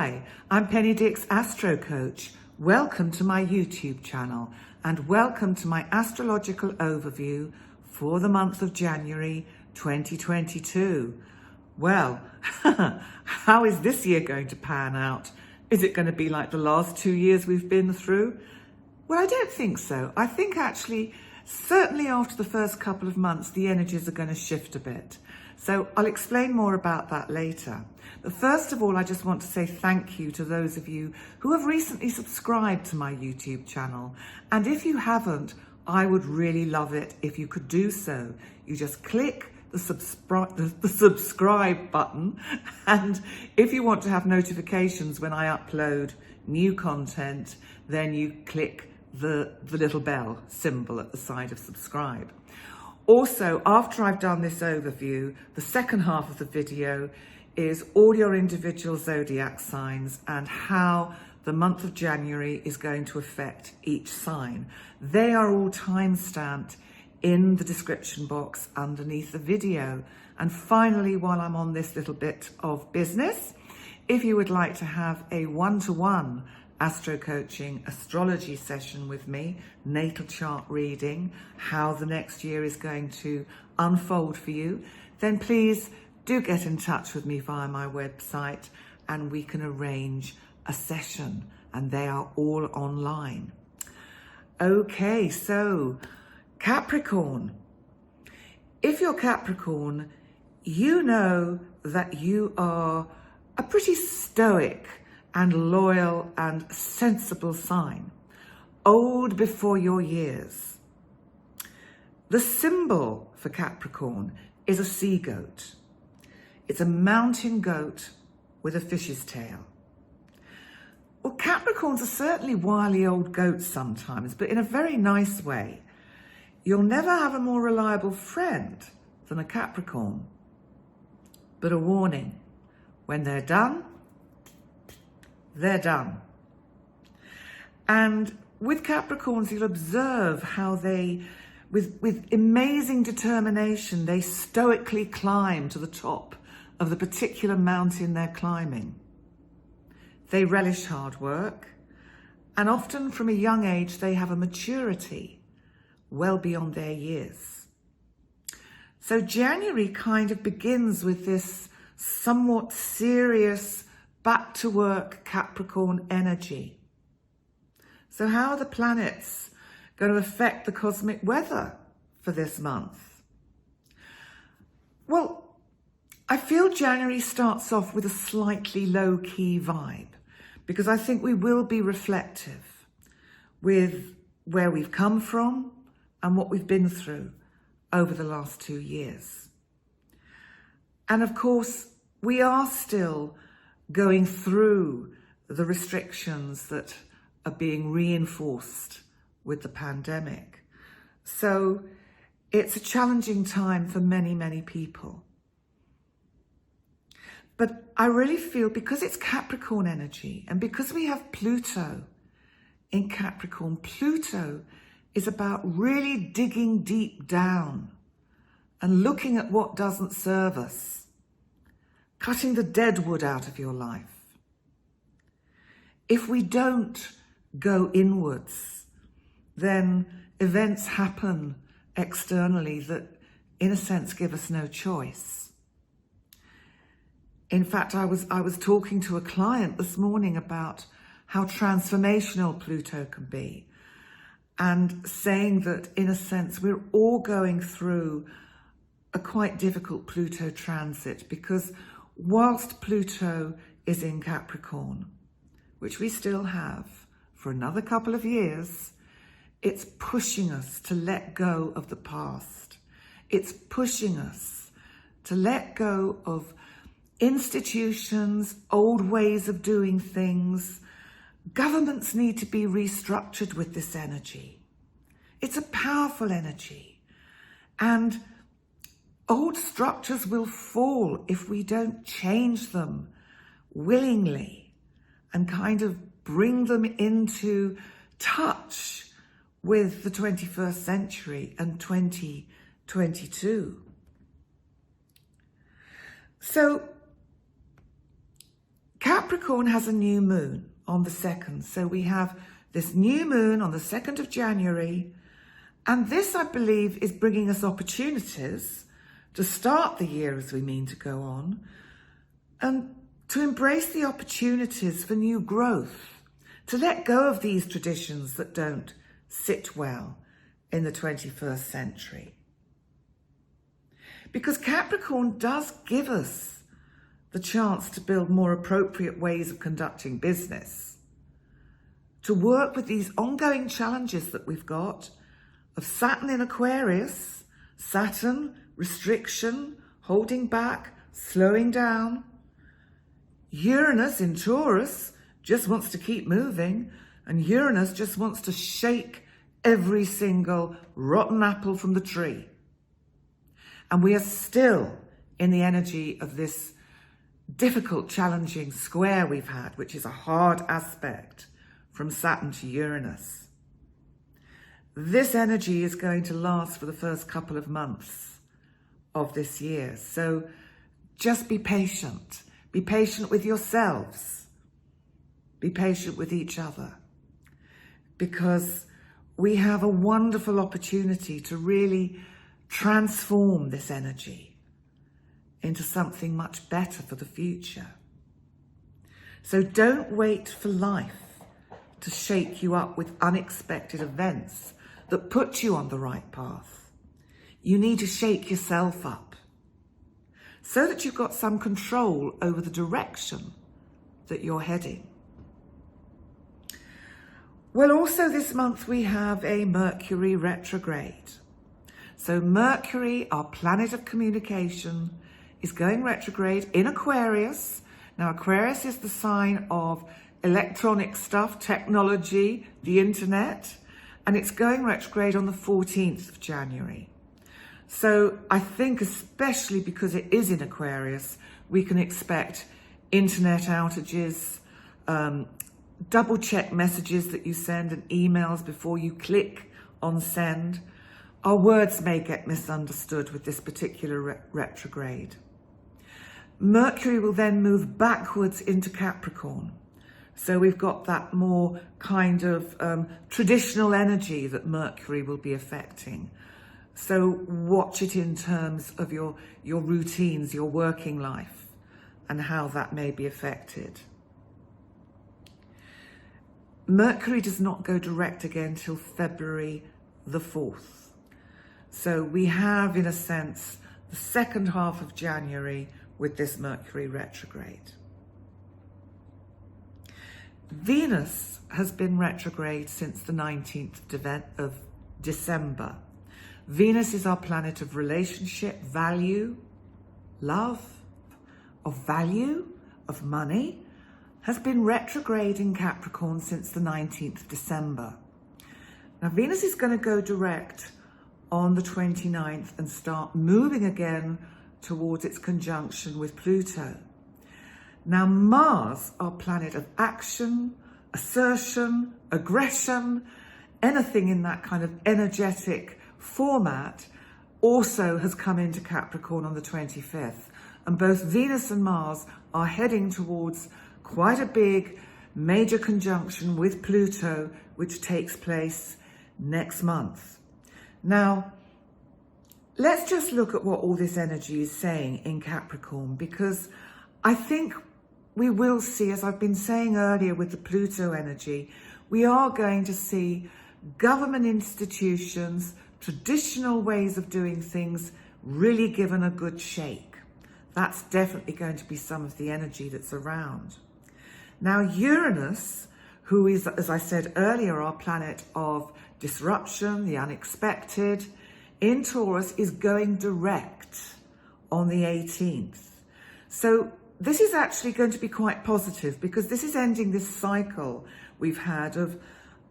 Hi, I'm Penny Dick's AstroCoach. Welcome to my YouTube channel and welcome to my astrological overview for the month of January 2022. Well, how is this year going to pan out? Is it going to be like the last 2 years we've been through? Well, I don't think so. I think actually, certainly after the first couple of months, the energies are going to shift a bit. So I'll explain more about that later. But first of all, I just want to say thank you to those of you who have recently subscribed to my YouTube channel. And if you haven't, I would really love it if you could do so. You just click the subscribe button, and if you want to have notifications when I upload new content, then you click the little bell symbol at the side of subscribe. Also, after I've done this overview, the second half of the video is all your individual zodiac signs and how the month of January is going to affect each sign. They are all time-stamped in the description box underneath the video. And finally, while I'm on this little bit of business, if you would like to have a one-to-one Astro coaching astrology session with me, natal chart reading, how the next year is going to unfold for you, then please do get in touch with me via my website and we can arrange a session, and they are all online. Okay, so Capricorn. If you're Capricorn, you know that you are a pretty stoic and loyal and sensible sign, old before your years. The symbol for Capricorn is a sea goat. It's a mountain goat with a fish's tail. Well, Capricorns are certainly wily old goats sometimes, but in a very nice way. You'll never have a more reliable friend than a Capricorn. But a warning, when they're done, they're done. And with Capricorns, you'll observe how they, with amazing determination, they stoically climb to the top of the particular mountain they're climbing. They relish hard work, and often from a young age, they have a maturity well beyond their years. So January kind of begins with this somewhat serious back to work Capricorn energy. So how are the planets going to affect the cosmic weather for this month? Well, I feel January starts off with a slightly low-key vibe because I think we will be reflective with where we've come from and what we've been through over the last 2 years. And of course, we are still going through the restrictions that are being reinforced with the pandemic. So it's a challenging time for many, many people. But I really feel because it's Capricorn energy and because we have Pluto in Capricorn, Pluto is about really digging deep down and looking at what doesn't serve us. Cutting the dead wood out of your life. If we don't go inwards, then events happen externally that, in a sense, give us no choice. In fact, I was talking to a client this morning about how transformational Pluto can be, and saying that, in a sense, we're all going through a quite difficult Pluto transit because whilst Pluto is in Capricorn, which we still have for another couple of years, it's pushing us to let go of the past. It's pushing us to let go of institutions, old ways of doing things. Governments need to be restructured with this energy. It's a powerful energy. And old structures will fall if we don't change them willingly and kind of bring them into touch with the 21st century and 2022. So Capricorn has a new moon on the 2nd. So we have this new moon on the 2nd of January. And this, I believe, is bringing us opportunities to start the year as we mean to go on, and to embrace the opportunities for new growth, to let go of these traditions that don't sit well in the 21st century. Because Capricorn does give us the chance to build more appropriate ways of conducting business, to work with these ongoing challenges that we've got of Saturn in Aquarius, Saturn, restriction, holding back, slowing down. Uranus in Taurus just wants to keep moving, and Uranus just wants to shake every single rotten apple from the tree. And we are still in the energy of this difficult, challenging square we've had, which is a hard aspect from Saturn to Uranus. This energy is going to last for the first couple of months of this year. So just be patient. Be patient with yourselves. Be patient with each other. Because we have a wonderful opportunity to really transform this energy into something much better for the future. So don't wait for life to shake you up with unexpected events that put you on the right path. You need to shake yourself up so that you've got some control over the direction that you're heading. Well, also this month we have a Mercury retrograde. So Mercury, our planet of communication, is going retrograde in Aquarius. Now, Aquarius is the sign of electronic stuff, technology, the internet, and it's going retrograde on the 14th of January. So I think, especially because it is in Aquarius, we can expect internet outages, double check messages that you send and emails before you click on send. Our words may get misunderstood with this particular retrograde. Mercury will then move backwards into Capricorn. So we've got that more kind of traditional energy that Mercury will be affecting. So watch it in terms of your routines, your working life, and how that may be affected. Mercury does not go direct again till February the 4th. So we have, in a sense, the second half of January with this Mercury retrograde. Venus has been retrograde since the 19th of December. Venus is our planet of relationship, value, love, of value, of money, has been retrograde in Capricorn since the 19th of December. Now, Venus is going to go direct on the 29th and start moving again towards its conjunction with Pluto. Now, Mars, our planet of action, assertion, aggression, anything in that kind of energetic format, also has come into Capricorn on the 25th. And both Venus and Mars are heading towards quite a big major conjunction with Pluto, which takes place next month. Now, let's just look at what all this energy is saying in Capricorn, because I think we will see, as I've been saying earlier with the Pluto energy, we are going to see government institutions, traditional ways of doing things really given a good shake. That's definitely going to be some of the energy that's around. Now, Uranus, who is, as I said earlier, our planet of disruption, the unexpected, in Taurus, is going direct on the 18th. So this is actually going to be quite positive, because this is ending this cycle we've had of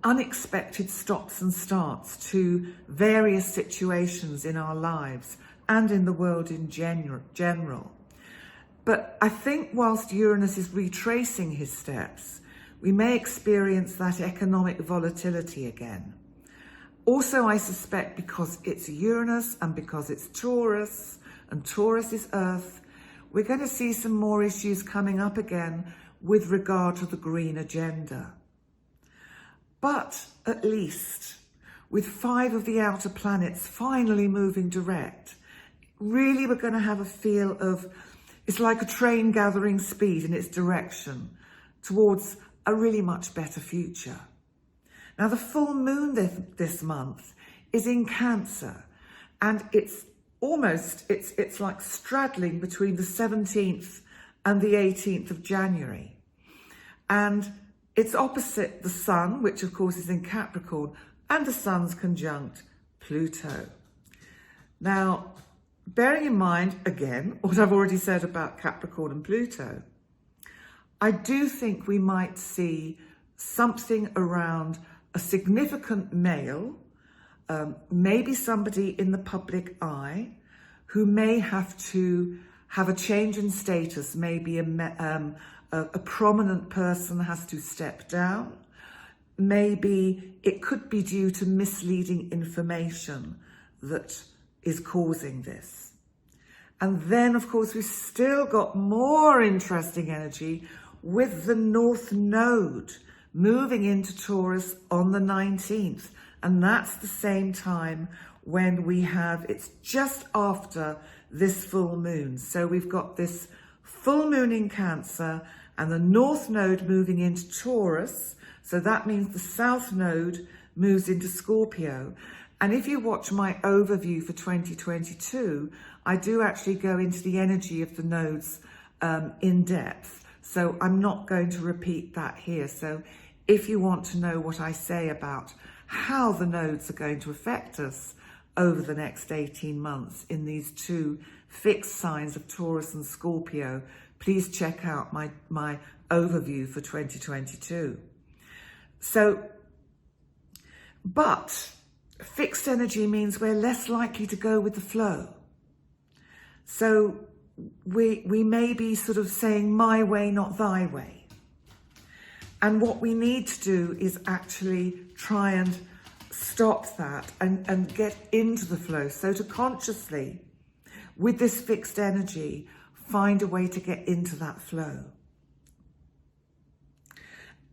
unexpected stops and starts to various situations in our lives and in the world in general. But I think whilst Uranus is retracing his steps, we may experience that economic volatility again. Also, I suspect because it's Uranus and because it's Taurus, and Taurus is Earth, we're going to see some more issues coming up again with regard to the green agenda. But at least with 5 of the outer planets finally moving direct, really we're going to have a feel of, it's like a train gathering speed in its direction towards a really much better future. Now the full moon this month is in Cancer, and it's like straddling between the 17th and the 18th of January. And it's opposite the Sun, which of course is in Capricorn, and the Sun's conjunct Pluto. Now, bearing in mind, again, what I've already said about Capricorn and Pluto, I do think we might see something around a significant male, maybe somebody in the public eye, who may have to have a change in status. Maybe a prominent person has to step down. Maybe it could be due to misleading information that is causing this. And then, of course, we've still got more interesting energy with the North Node moving into Taurus on the 19th. And that's the same time when we have, it's just after this full moon. So we've got this full moon in Cancer and the North Node moving into Taurus. So that means the South Node moves into Scorpio. And if you watch my overview for 2022, I do actually go into the energy of the nodes in depth. So I'm not going to repeat that here. So if you want to know what I say about how the nodes are going to affect us over the next 18 months in these 2 fixed signs of Taurus and Scorpio, please check out my overview for 2022. So, but fixed energy means we're less likely to go with the flow. So we may be sort of saying my way, not thy way. And what we need to do is actually try and stop that and get into the flow. So to consciously, with this fixed energy, find a way to get into that flow.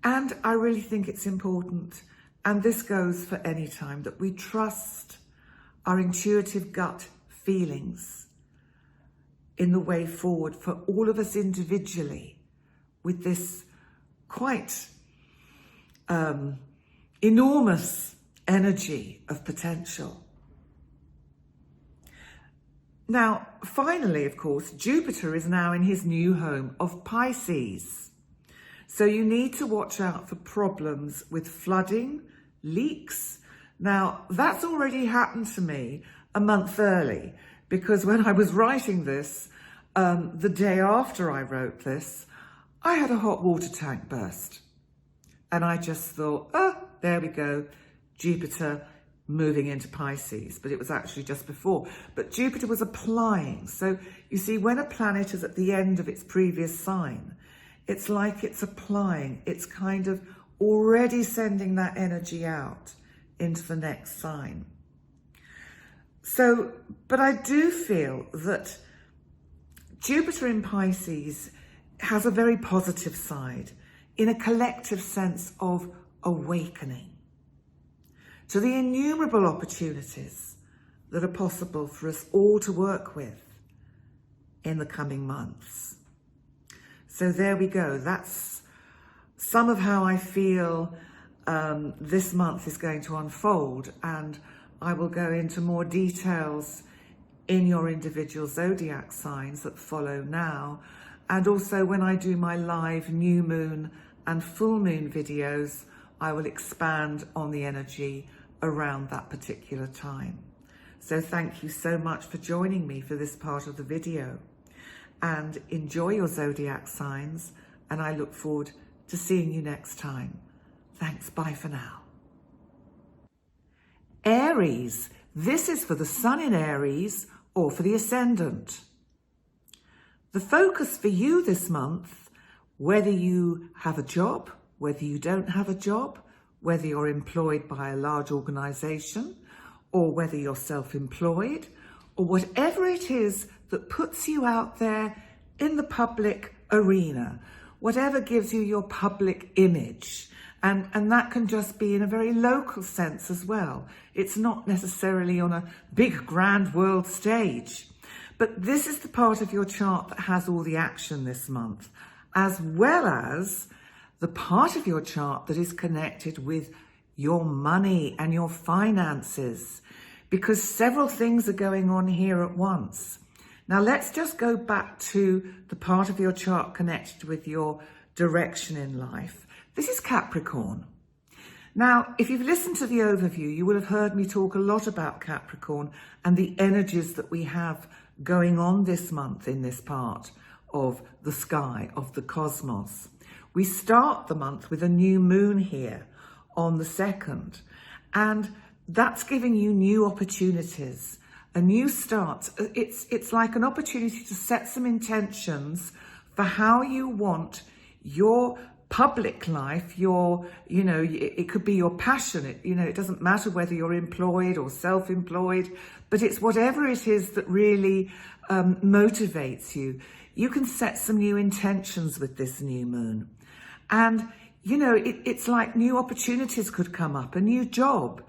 And I really think it's important, and this goes for any time, that we trust our intuitive gut feelings in the way forward for all of us individually with this quite enormous energy of potential. Now, finally, of course, Jupiter is now in his new home of Pisces. So you need to watch out for problems with flooding, leaks. Now, that's already happened to me a month early, because when I was writing this, the day after I wrote this, I had a hot water tank burst. And I just thought, there we go, Jupiter moving into Pisces. But it was actually just before. But Jupiter was applying. So you see, when a planet is at the end of its previous sign, it's like it's applying. It's kind of already sending that energy out into the next sign. So, but I do feel that Jupiter in Pisces has a very positive side in a collective sense of awakening to the innumerable opportunities that are possible for us all to work with in the coming months. So there we go. That's some of how I feel this month is going to unfold, and I will go into more details in your individual zodiac signs that follow now. And also when I do my live new moon and full moon videos, I will expand on the energy around that particular time. So thank you so much for joining me for this part of the video, and enjoy your zodiac signs, and I look forward to seeing you next time. Thanks, bye for now. Aries, this is for the Sun in Aries or for the Ascendant. The focus for you this month, whether you have a job, whether you don't have a job, whether you're employed by a large organisation, or whether you're self-employed, or whatever it is that puts you out there in the public arena, whatever gives you your public image. And that can just be in a very local sense as well. It's not necessarily on a big grand world stage. But this is the part of your chart that has all the action this month, as well as the part of your chart that is connected with your money and your finances, because several things are going on here at once. Now let's just go back to the part of your chart connected with your direction in life. This is Capricorn. Now, if you've listened to the overview, you will have heard me talk a lot about Capricorn and the energies that we have going on this month in this part of the sky, of the cosmos. We start the month with a new moon here on the 2nd, and that's giving you new opportunities, a new start. It's like an opportunity to set some intentions for how you want your public life, it could be your passion. It doesn't matter whether you're employed or self-employed, but it's whatever it is that really motivates you. You can set some new intentions with this new moon. And, it's like new opportunities could come up, a new job,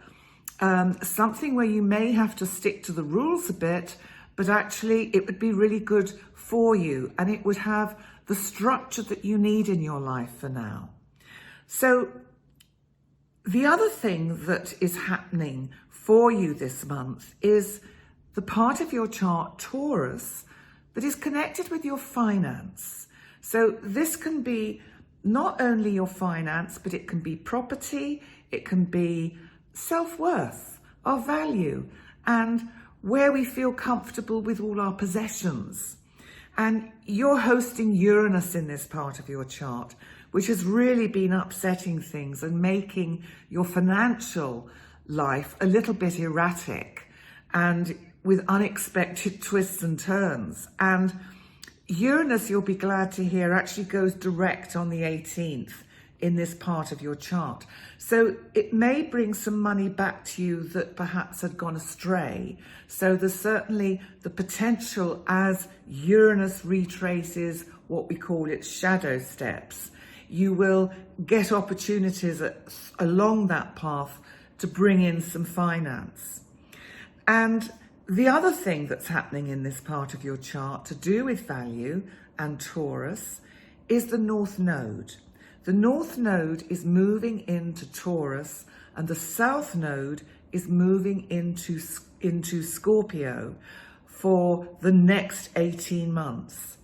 something where you may have to stick to the rules a bit, but actually it would be really good for you and it would have the structure that you need in your life for now. So the other thing that is happening for you this month is the part of your chart, Taurus, that is connected with your finance. So this can be not only your finance, but it can be property, it can be self-worth, our value, and where we feel comfortable with all our possessions. And you're hosting Uranus in this part of your chart, which has really been upsetting things and making your financial life a little bit erratic and with unexpected twists and turns. And Uranus, you'll be glad to hear, actually goes direct on the 18th in this part of your chart. So it may bring some money back to you that perhaps had gone astray. So there's certainly the potential as Uranus retraces what we call its shadow steps. You will get opportunities along that path to bring in some finance. And the other thing that's happening in this part of your chart to do with value and Taurus is the North Node. The North Node is moving into Taurus and the South Node is moving into Scorpio for the next 18 months.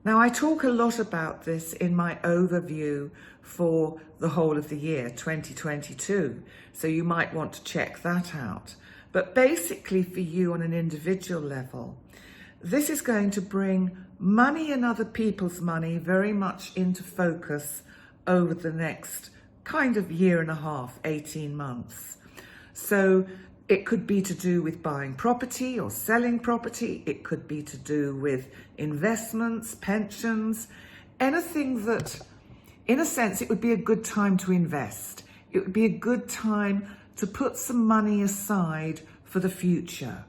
Now, I talk a lot about this in my overview for the whole of the year, 2022, so you might want to check that out. But basically for you on an individual level, this is going to bring money and other people's money very much into focus over the next kind of year and a half, 18 months. So it could be to do with buying property or selling property. It could be to do with investments, pensions, anything that, in a sense, it would be a good time to invest. It would be a good time to put some money aside for the future.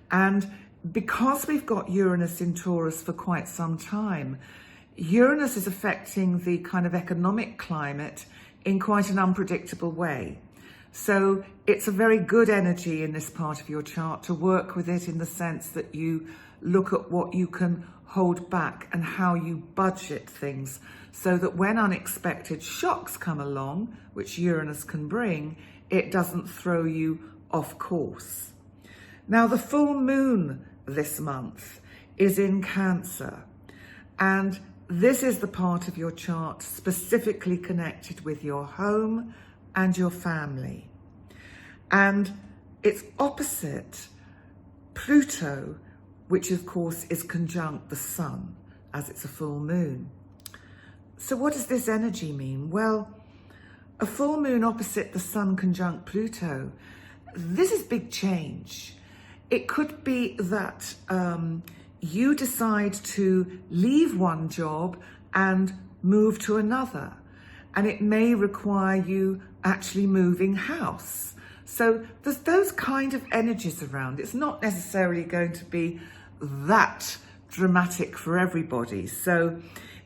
And because we've got Uranus in Taurus for quite some time, Uranus is affecting the kind of economic climate in quite an unpredictable way. So it's a very good energy in this part of your chart to work with it in the sense that you look at what you can hold back and how you budget things so that when unexpected shocks come along, which Uranus can bring, it doesn't throw you off course. Now, the full moon this month is in Cancer, and this is the part of your chart specifically connected with your home and your family. And it's opposite Pluto, which of course is conjunct the sun as it's a full moon. So what does this energy mean? Well, a full moon opposite the sun conjunct Pluto, this is big change. It could be that you decide to leave one job and move to another, and it may require you actually moving house. So there's those kind of energies around. It's not necessarily going to be that dramatic for everybody. So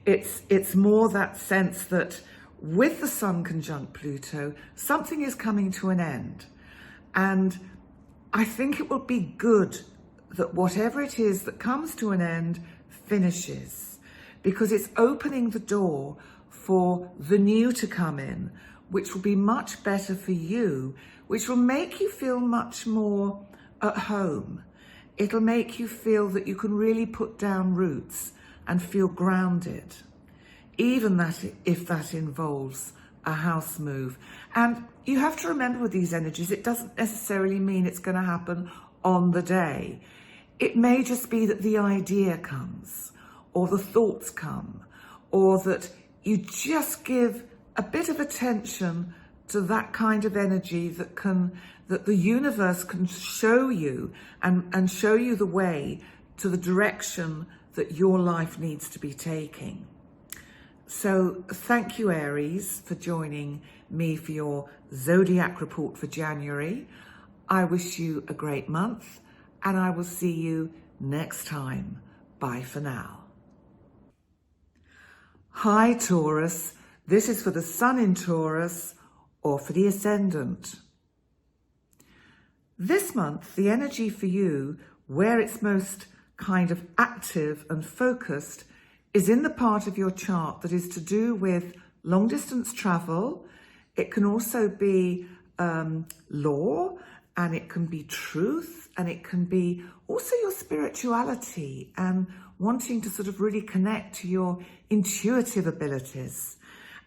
It's more that sense that with the Sun conjunct Pluto, something is coming to an end. And I think it will be good that whatever it is that comes to an end finishes, because it's opening the door for the new to come in, which will be much better for you, which will make you feel much more at home. It'll make you feel that you can really put down roots and feel grounded, even that if that involves a house move. And you have to remember with these energies, it doesn't necessarily mean it's going to happen on the day. It may just be that the idea comes, or the thoughts come, or that you just give a bit of attention to that kind of energy that the universe can show you and show you the way to the direction that your life needs to be taking. So thank you, Aries, for joining me for your zodiac report for January. I wish you a great month, and I will see you next time. Bye for now. Hi, Taurus. This is for the Sun in Taurus or for the Ascendant. This month, the energy for you, where it's most kind of active and focused, is in the part of your chart that is to do with long distance travel. It can also be law, and it can be truth, and it can be also your spirituality and wanting to sort of really connect to your intuitive abilities.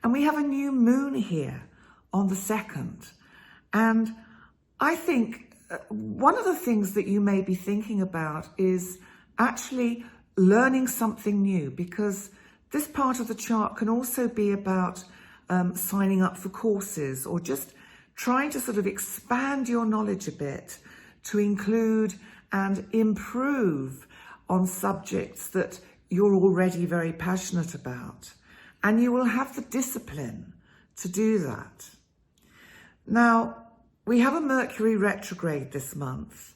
And we have a new moon here on the 2nd. And I think one of the things that you may be thinking about is actually learning something new, because this part of the chart can also be about signing up for courses, or just trying to sort of expand your knowledge a bit to include and improve on subjects that you're already very passionate about. And you will have the discipline to do that. Now, we have a Mercury retrograde this month,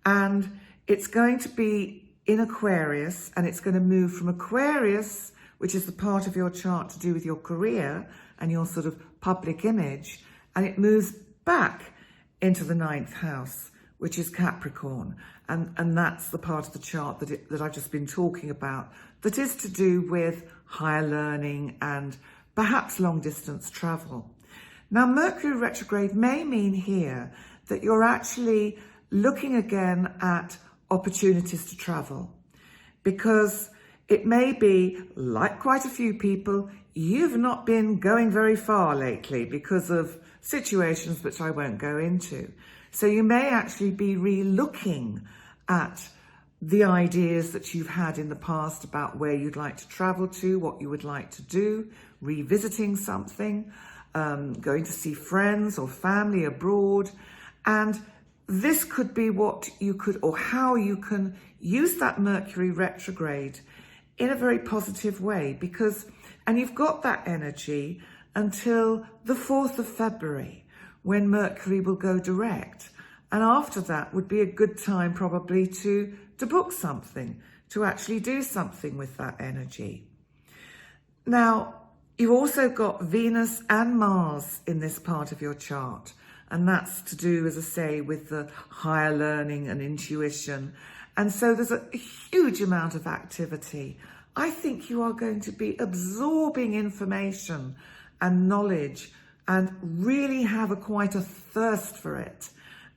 and it's going to be in Aquarius, and it's going to move from Aquarius, which is the part of your chart to do with your career and your sort of public image, and it moves back into the 9th house, which is Capricorn. And that's the part of the chart that I've just been talking about, that is to do with higher learning and perhaps long distance travel. Now, Mercury retrograde may mean here that you're actually looking again at opportunities to travel, because it may be, like quite a few people, you've not been going very far lately because of situations which I won't go into. So you may actually be re-looking at the ideas that you've had in the past about where you'd like to travel to, what you would like to do, revisiting something, going to see friends or family abroad. And this could be what you could, or how you can use that Mercury retrograde in a very positive way, because, and you've got that energy until the 4th of February, when Mercury will go direct. And after that would be a good time probably to book something, to actually do something with that energy. Now, you've also got Venus and Mars in this part of your chart. And that's to do, as I say, with the higher learning and intuition. And so there's a huge amount of activity. I think you are going to be absorbing information and knowledge and really have quite a thirst for it.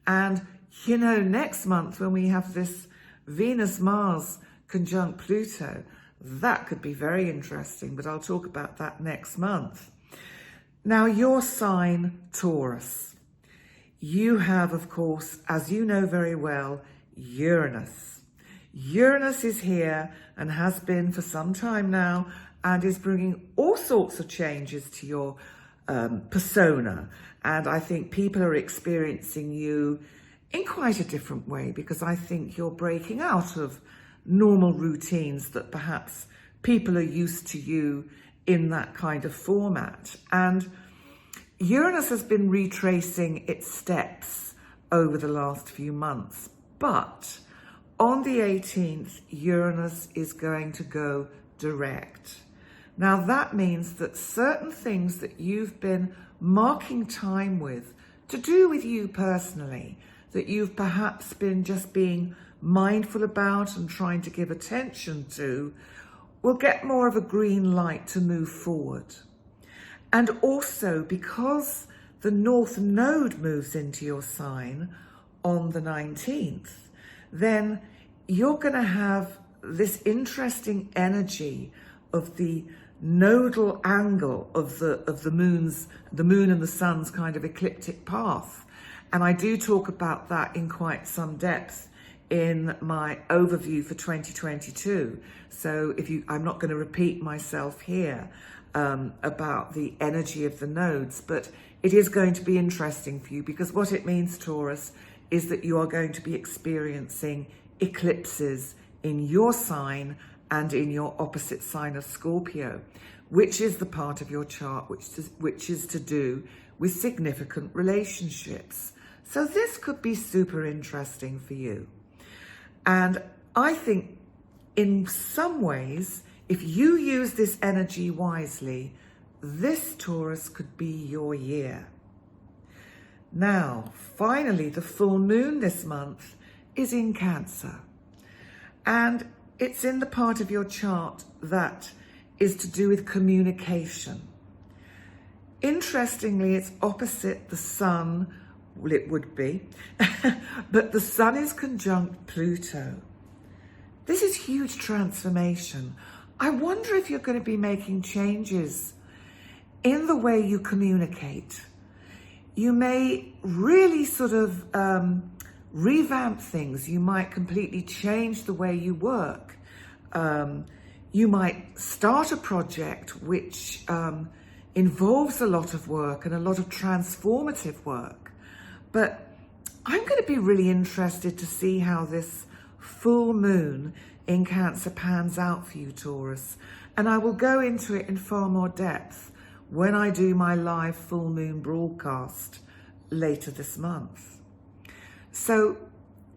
And, you know, next month when we have this Venus-Mars conjunct Pluto, that could be very interesting, but I'll talk about that next month. Now, your sign, Taurus. You have, of course, as you know very well, Uranus. Uranus is here and has been for some time now, and is bringing all sorts of changes to your persona. And I think people are experiencing you in quite a different way, because I think you're breaking out of normal routines that perhaps people are used to you in that kind of format. And Uranus has been retracing its steps over the last few months, but on the 18th, Uranus is going to go direct. Now that means that certain things that you've been marking time with, to do with you personally, that you've perhaps been just being mindful about and trying to give attention to, will get more of a green light to move forward. And also because the North Node moves into your sign on the 19th, then you're going to have this interesting energy of the nodal angle of the moon and the sun's kind of ecliptic path. And I do talk about that in quite some depth in my overview for 2022. So I'm not going to repeat myself here about the energy of the nodes, but it is going to be interesting for you, because what it means, Taurus, is that you are going to be experiencing eclipses in your sign and in your opposite sign of Scorpio, which is the part of your chart which is to do with significant relationships. So this could be super interesting for you. And I think in some ways, if you use this energy wisely, this, Taurus, could be your year. Now, finally, the full moon this month is in Cancer. And it's in the part of your chart that is to do with communication. Interestingly, it's opposite the sun. Well, it would be, but the sun is conjunct Pluto. This is huge transformation. I wonder if you're going to be making changes in the way you communicate. You may really sort of revamp things. You might completely change the way you work. You might start a project which involves a lot of work and a lot of transformative work. But I'm going to be really interested to see how this full moon in Cancer pans out for you, Taurus. And I will go into it in far more depth when I do my live full moon broadcast later this month. So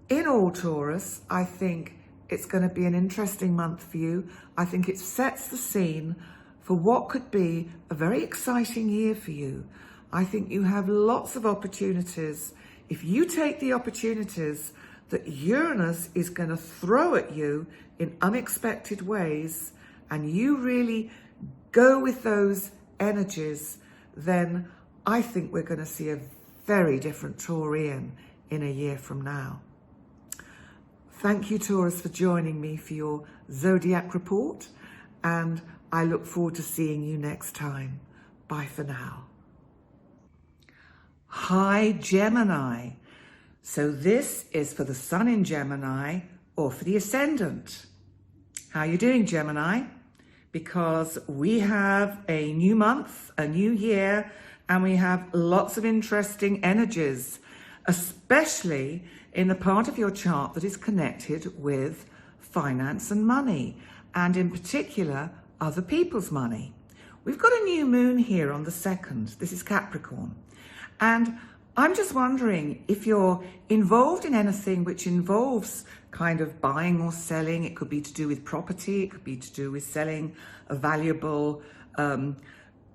in all, Taurus, I think it's going to be an interesting month for you. I think it sets the scene for what could be a very exciting year for you. I think you have lots of opportunities. If you take the opportunities that Uranus is going to throw at you in unexpected ways, and you really go with those energies, then I think we're going to see a very different Taurian in a year from now. Thank you, Taurus, for joining me for your Zodiac report, and I look forward to seeing you next time. Bye for now. Hi, Gemini. So this is for the sun in Gemini or for the ascendant. How are you doing, Gemini? Because we have a new month, a new year, and we have lots of interesting energies, especially in the part of your chart that is connected with finance and money, and in particular, other people's money. We've got a new moon here on the 2nd. This is Capricorn. And I'm just wondering if you're involved in anything which involves kind of buying or selling. It could be to do with property. It could be to do with selling a valuable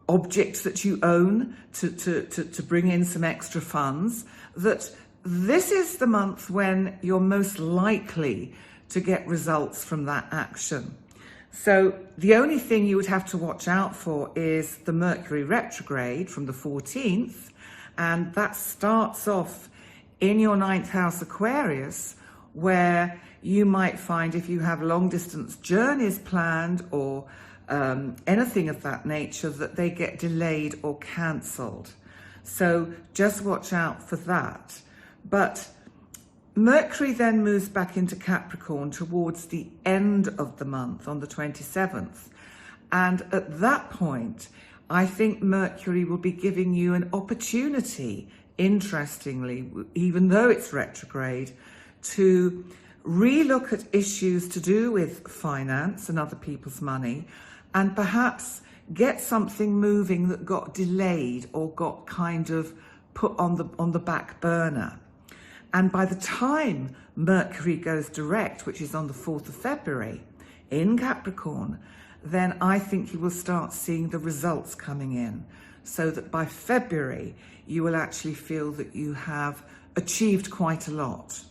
object that you own to bring in some extra funds. That this is the month when you're most likely to get results from that action. So the only thing you would have to watch out for is the Mercury retrograde from the 14th. And that starts off in your 9th house Aquarius, where you might find if you have long distance journeys planned or anything of that nature, that they get delayed or cancelled. So just watch out for that. But Mercury then moves back into Capricorn towards the end of the month on the 27th. And at that point, I think Mercury will be giving you an opportunity, interestingly, even though it's retrograde, to relook at issues to do with finance and other people's money, and perhaps get something moving that got delayed or got kind of put on the back burner. And by the time Mercury goes direct, which is on the 4th of February in Capricorn, then I think you will start seeing the results coming in, so that by February, you will actually feel that you have achieved quite a lot.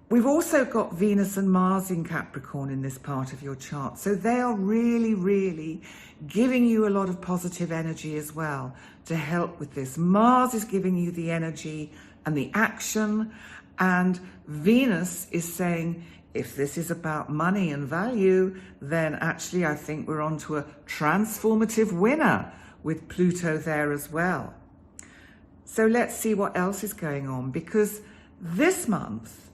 We've also got Venus and Mars in Capricorn in this part of your chart. So they are really, really giving you a lot of positive energy as well to help with this. Mars is giving you the energy and the action, and Venus is saying, if this is about money and value, then actually I think we're on to a transformative winner with Pluto there as well. So let's see what else is going on, because this month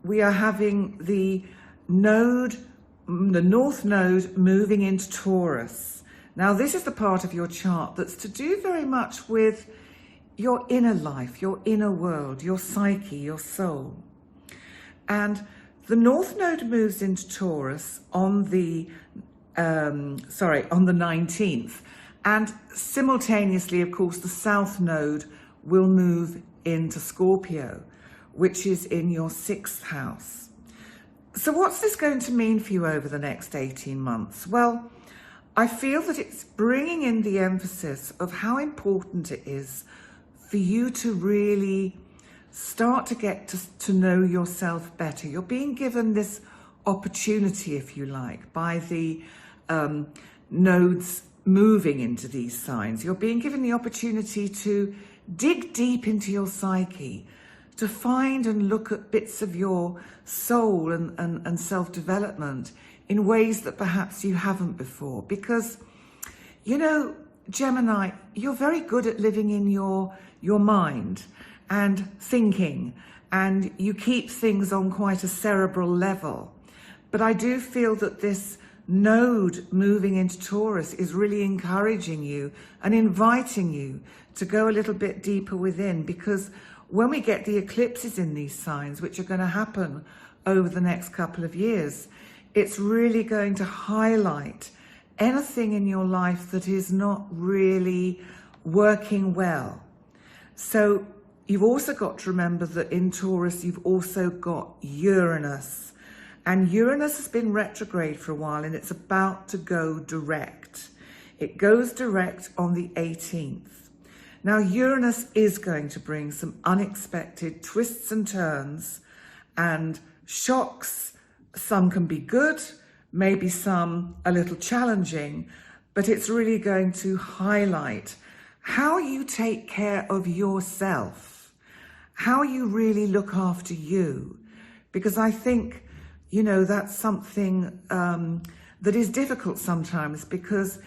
we are having the North Node moving into Taurus. Now this is the part of your chart that's to do very much with your inner life, your inner world, your psyche, your soul. And the North Node moves into Taurus on the 19th. And simultaneously, of course, the South Node will move into Scorpio, which is in your 6th house. So what's this going to mean for you over the next 18 months? Well, I feel that it's bringing in the emphasis of how important it is for you to really start to get to know yourself better. You're being given this opportunity, if you like, by the nodes moving into these signs. You're being given the opportunity to dig deep into your psyche, to find and look at bits of your soul and self-development in ways that perhaps you haven't before. Because, you know, Gemini, you're very good at living in your mind and thinking, and you keep things on quite a cerebral level. But I do feel that this node moving into Taurus is really encouraging you and inviting you to go a little bit deeper within, because when we get the eclipses in these signs, which are going to happen over the next couple of years, it's really going to highlight anything in your life that is not really working well. So you've also got to remember that in Taurus, you've also got Uranus. And Uranus has been retrograde for a while, and it's about to go direct. It goes direct on the 18th. Now, Uranus is going to bring some unexpected twists and turns and shocks. Some can be good, maybe some a little challenging, but it's really going to highlight how you take care of yourself, how you really look after you. Because I think, you know, that's something that is difficult sometimes, because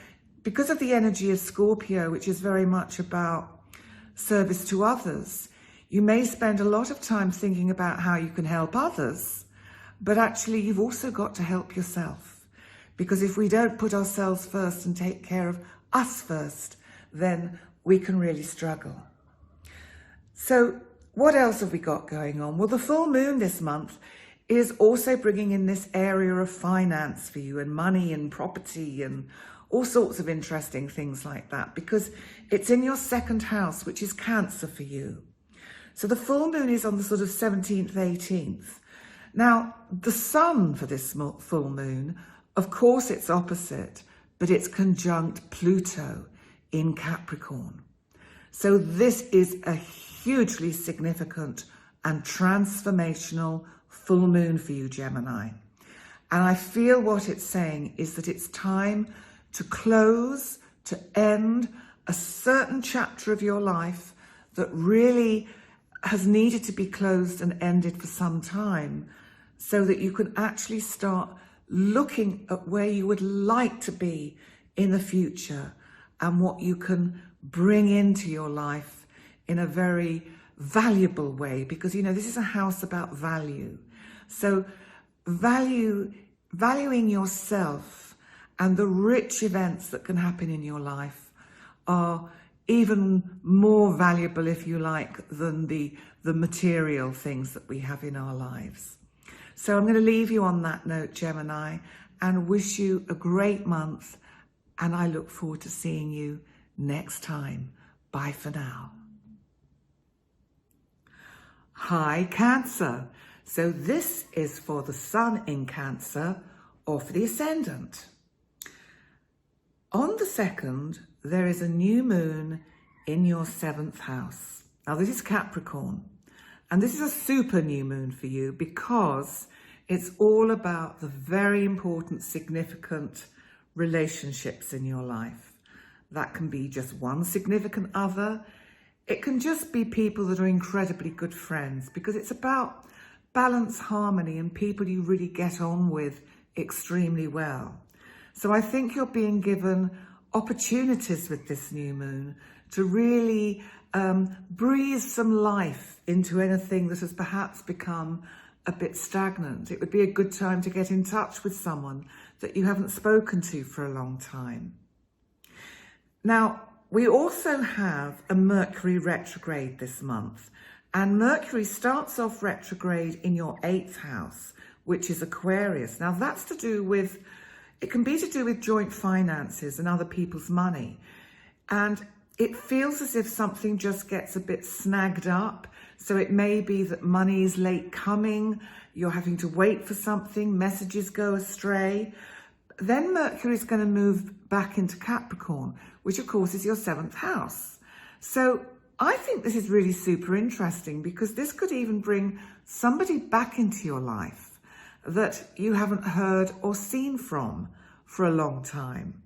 of the energy of Scorpio, which is very much about service to others. You may spend a lot of time thinking about how you can help others, but actually you've also got to help yourself. Because if we don't put ourselves first and take care of us first, then we can really struggle. So what else have we got going on? Well, the full moon this month is also bringing in this area of finance for you, and money and property and all sorts of interesting things like that, because it's in your 2nd house, which is Cancer for you. So the full moon is on the sort of 17th, 18th. Now, the sun for this full moon, of course it's opposite, but it's conjunct Pluto in Capricorn. So this is a hugely significant and transformational full moon for you, Gemini. And I feel what it's saying is that it's time to close, to end a certain chapter of your life that really has needed to be closed and ended for some time, so that you can actually start looking at where you would like to be in the future and what you can bring into your life in a very valuable way. Because, you know, this is a house about value. So valuing yourself and the rich events that can happen in your life are even more valuable, if you like, than the material things that we have in our lives. So I'm going to leave you on that note, Gemini, and wish you a great month. And I look forward to seeing you next time. Bye for now. Hi, Cancer. So this is for the Sun in Cancer or for the Ascendant. On the 2nd, there is a new moon in your 7th house. Now, this is Capricorn, and this is a super new moon for you because it's all about the very important, significant relationships in your life. That can be just one significant other. It can just be people that are incredibly good friends, because it's about balance, harmony, and people you really get on with extremely well. So I think you're being given opportunities with this new moon to really breathe some life into anything that has perhaps become a bit stagnant. It would be a good time to get in touch with someone that you haven't spoken to for a long time. Now, we also have a Mercury retrograde this month, and Mercury starts off retrograde in your 8th house, which is Aquarius. Now, that's to do with, it can be to do with joint finances and other people's money. And it feels as if something just gets a bit snagged up. So it may be that money is late coming, you're having to wait for something, messages go astray. Then Mercury is going to move back into Capricorn, which of course is your 7th house. So I think this is really super interesting, because this could even bring somebody back into your life that you haven't heard or seen from for a long time.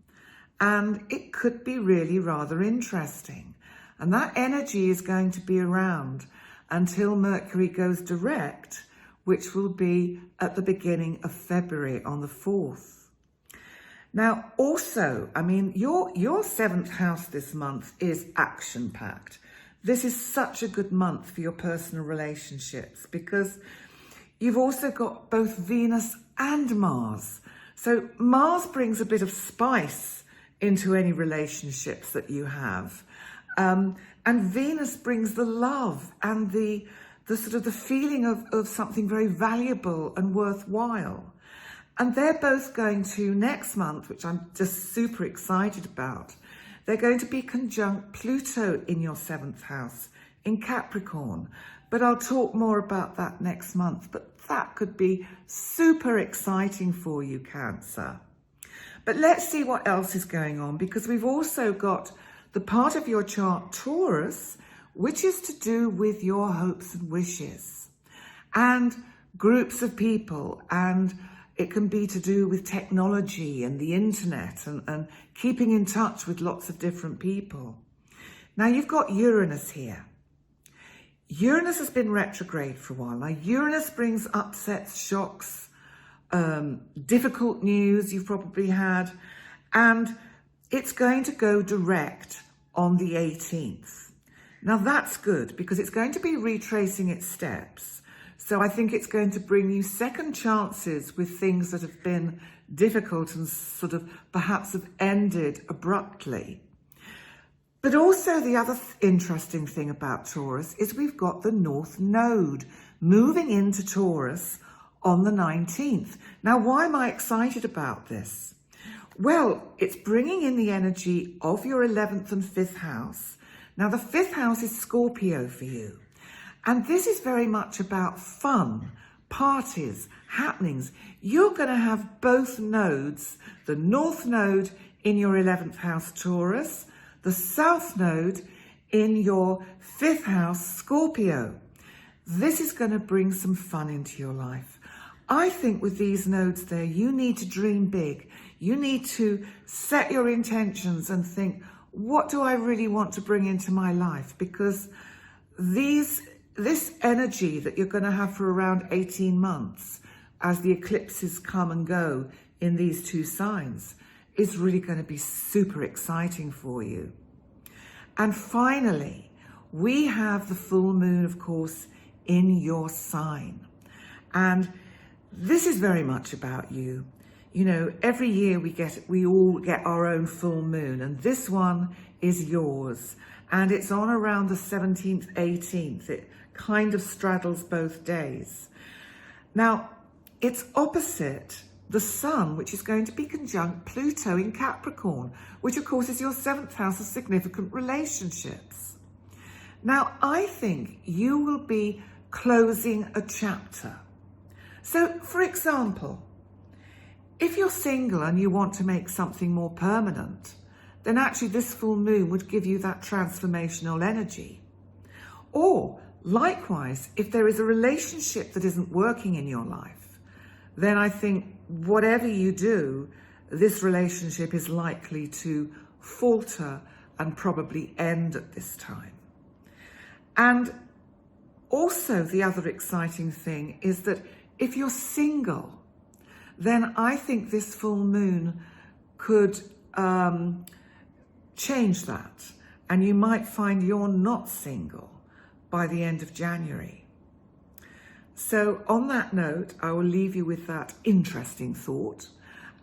And it could be really rather interesting. And that energy is going to be around until Mercury goes direct, which will be at the beginning of February on the 4th. Now, also, I mean, your 7th house this month is action-packed. This is such a good month for your personal relationships, because you've also got both Venus and Mars. So Mars brings a bit of spice into any relationships that you have. And Venus brings the love and the sort of the feeling of something very valuable and worthwhile. And they're both going to, next month, which I'm just super excited about, they're going to be conjunct Pluto in your 7th house in Capricorn. But I'll talk more about that next month. But that could be super exciting for you, Cancer. But let's see what else is going on, because we've also got the part of your chart, Taurus, which is to do with your hopes and wishes and groups of people, and it can be to do with technology and the internet and keeping in touch with lots of different people. Now, you've got Uranus here. Uranus has been retrograde for a while. Now, Uranus brings upsets, shocks, difficult news you've probably had, and it's going to go direct on the 18th. Now, that's good, because it's going to be retracing its steps. So I think it's going to bring you second chances with things that have been difficult and sort of perhaps have ended abruptly. But also the other interesting thing about Taurus is we've got the North Node moving into Taurus on the 19th. Now, why am I excited about this? Well, it's bringing in the energy of your 11th and 5th house. Now, the 5th house is Scorpio for you. And this is very much about fun, parties, happenings. You're going to have both nodes, the North Node in your 11th house, Taurus, the South Node in your 5th house, Scorpio. This is going to bring some fun into your life. I think with these nodes there, you need to dream big. You need to set your intentions and think, what do I really want to bring into my life? Because this energy that you're going to have for around 18 months as the eclipses come and go in these two signs is really going to be super exciting for you. And finally, we have the full moon, of course, in your sign. And this is very much about you. You know, every year we all get our own full moon, and this one is yours. And it's on around the 17th, 18th. It kind of straddles both days. Now, it's opposite the Sun, which is going to be conjunct Pluto in Capricorn, which of course is your 7th house of significant relationships. Now, I think you will be closing a chapter. So, for example, If you're single and you want to make something more permanent, then actually this full moon would give you that transformational energy. Or likewise, if there is a relationship that isn't working in your life, then I think whatever you do, this relationship is likely to falter and probably end at this time. And also the other exciting thing is that if you're single, then I think this full moon could change that. And you might find you're not single by the end of January. So on that note, I will leave you with that interesting thought.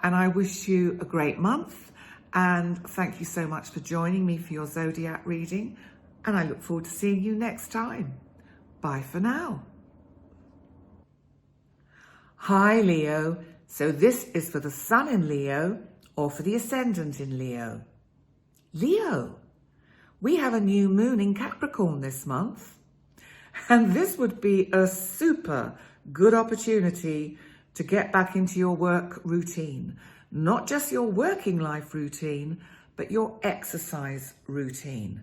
And I wish you a great month. And thank you so much for joining me for your zodiac reading. And I look forward to seeing you next time. Bye for now. Hi, Leo. So this is for the Sun in Leo or for the Ascendant in Leo. Leo, we have a new moon in Capricorn this month. And this would be a super good opportunity to get back into your work routine. Not just your working life routine, but your exercise routine.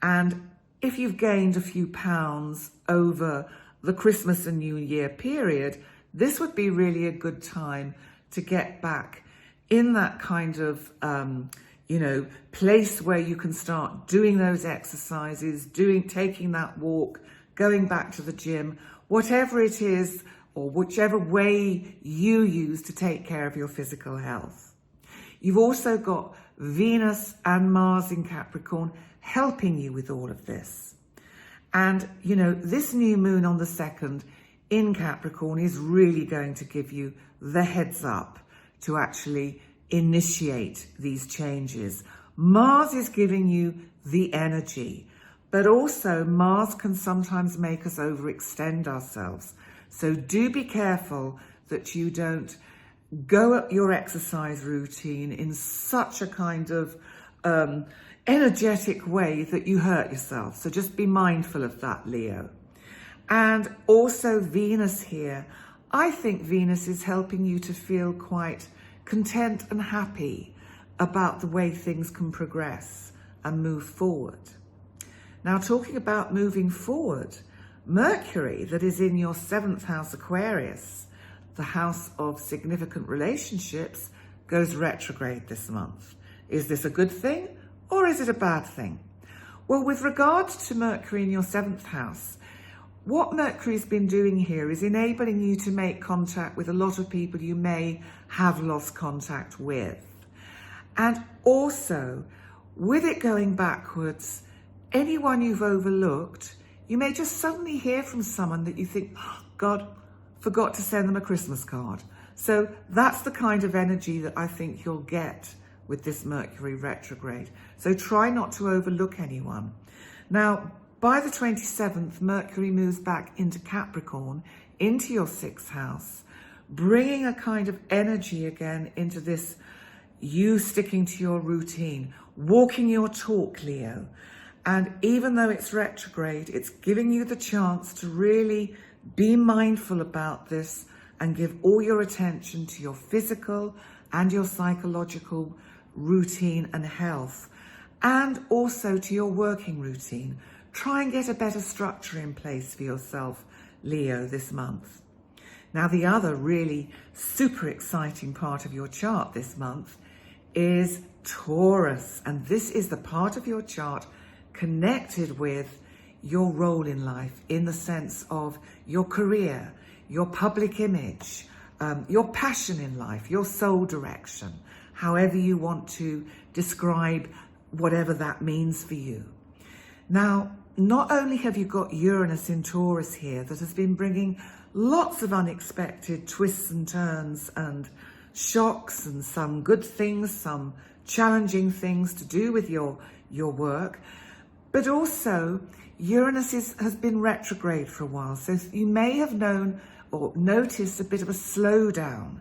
And if you've gained a few pounds over the Christmas and New Year period, this would be really a good time to get back in that kind of, place where you can start doing those exercises, taking that walk, going back to the gym, whatever it is, or whichever way you use to take care of your physical health. You've also got Venus and Mars in Capricorn helping you with all of this. And, this new moon on the 2nd in Capricorn is really going to give you the heads up to actually initiate these changes. Mars is giving you the energy, but also Mars can sometimes make us overextend ourselves. So do be careful that you don't go up your exercise routine in such a kind of energetic way that you hurt yourself. So just be mindful of that, Leo. And also Venus here. I think Venus is helping you to feel quite content and happy about the way things can progress and move forward. Now, talking about moving forward, Mercury, that is in your 7th house, Aquarius, the house of significant relationships, goes retrograde this month. Is this a good thing or is it a bad thing? Well, with regards to Mercury in your 7th house, what Mercury's been doing here is enabling you to make contact with a lot of people you may have lost contact with. And also, with it going backwards, anyone you've overlooked, you may just suddenly hear from someone that you think, oh, God, forgot to send them a Christmas card. So that's the kind of energy that I think you'll get with this Mercury retrograde. So try not to overlook anyone. Now, by the 27th, Mercury moves back into Capricorn, into your 6th house, bringing a kind of energy again into this, you sticking to your routine, walking your talk, Leo. And even though it's retrograde, it's giving you the chance to really be mindful about this and give all your attention to your physical and your psychological routine and health, and also to your working routine. Try and get a better structure in place for yourself, Leo, this month. Now, the other really super exciting part of your chart this month is Taurus. And this is the part of your chart connected with your role in life, in the sense of your career, your public image, your passion in life, your soul direction, however you want to describe whatever that means for you. Now, not only have you got Uranus in Taurus here that has been bringing lots of unexpected twists and turns and shocks and some good things, some challenging things to do with your work, but also Uranus has been retrograde for a while. So you may have known or noticed a bit of a slowdown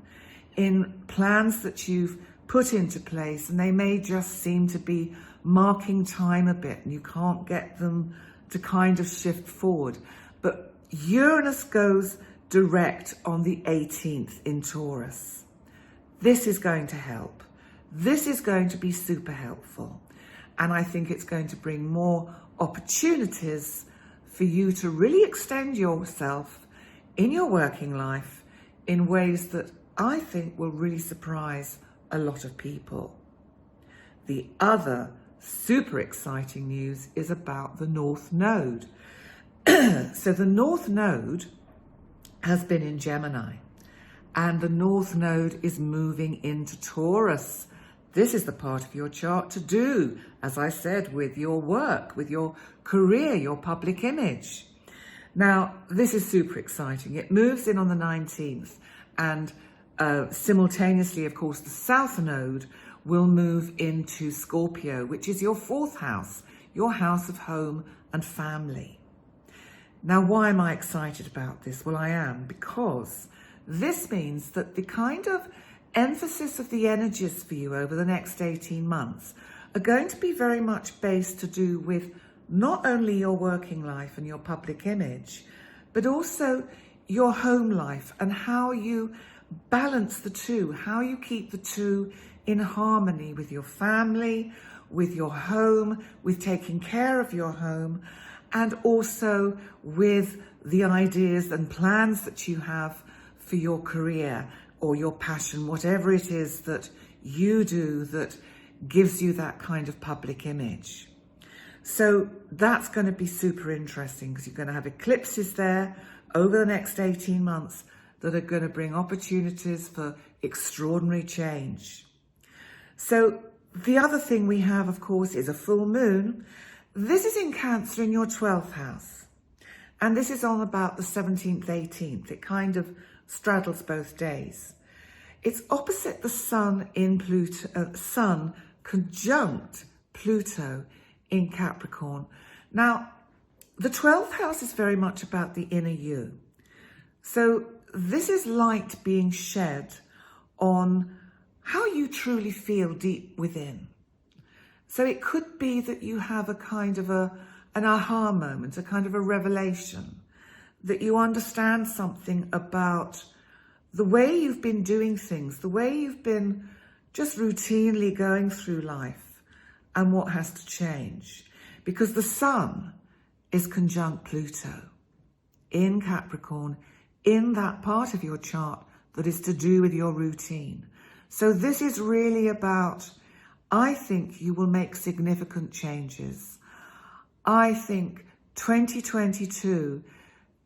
in plans that you've put into place, and they may just seem to be marking time a bit and you can't get them to kind of shift forward. But Uranus goes direct on the 18th in Taurus. this is going to help. This is going to be super helpful. And I think it's going to bring more opportunities for you to really extend yourself in your working life in ways that I think will really surprise a lot of people. The other super exciting news is about the North Node. So the North Node has been in Gemini, and the North Node is moving into Taurus. This is the part of your chart to do, as I said, with your work, with your career, your public image. Now, this is super exciting. It moves in on the 19th, and simultaneously, of course, the South Node will move into Scorpio, which is your 4th house, your house of home and family. Now, why am I excited about this? Well, I am, because this means that the kind of emphasis of the energies for you over the next 18 months are going to be very much based to do with not only your working life and your public image, but also your home life and how you balance the two, how you keep the two in harmony with your family, with your home, with taking care of your home, and also with the ideas and plans that you have for your career or your passion, whatever it is that you do that gives you that kind of public image. So that's going to be super interesting, because you're going to have eclipses there over the next 18 months that are going to bring opportunities for extraordinary change. So the other thing we have, of course, is a full moon. This is in Cancer in your 12th house. And this is on about the 17th, 18th. It kind of straddles both days. It's opposite the Sun in Pluto, Sun conjunct Pluto in Capricorn. Now, the 12th house is very much about the inner you. So this is light being shed on how you truly feel deep within. So it could be that you have a kind of an aha moment, a kind of a revelation, that you understand something about the way you've been doing things, the way you've been just routinely going through life, and what has to change. Because the Sun is conjunct Pluto in Capricorn, in that part of your chart that is to do with your routine. So this is really about, I think you will make significant changes. I think 2022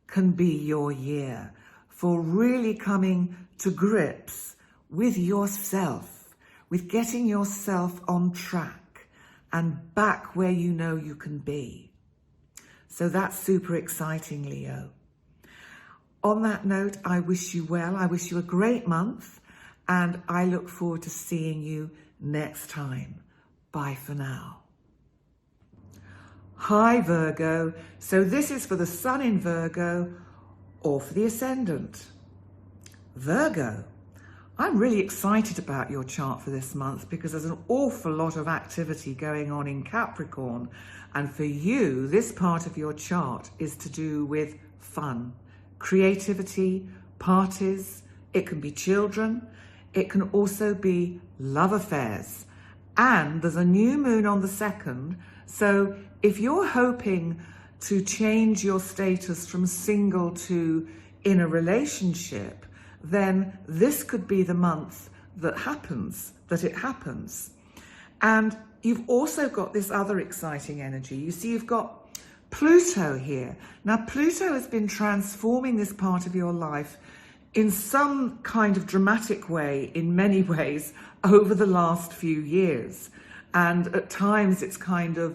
can be your year for really coming to grips with yourself, with getting yourself on track and back where you know you can be. So that's super exciting, Leo. On that note, I wish you well. I wish you a great month, and I look forward to seeing you next time. Bye for now. Hi, Virgo. So this is for the Sun in Virgo or for the Ascendant. Virgo, I'm really excited about your chart for this month because there's an awful lot of activity going on in Capricorn. And for you, this part of your chart is to do with fun, creativity, parties. It can be children. It can also be love affairs. And there's a new moon on the 2nd. So if you're hoping to change your status from single to in a relationship, then this could be the month that it happens. And you've also got this other exciting energy. You see, you've got Pluto here. Now, Pluto has been transforming this part of your life in some kind of dramatic way, in many ways, over the last few years. And at times it's kind of,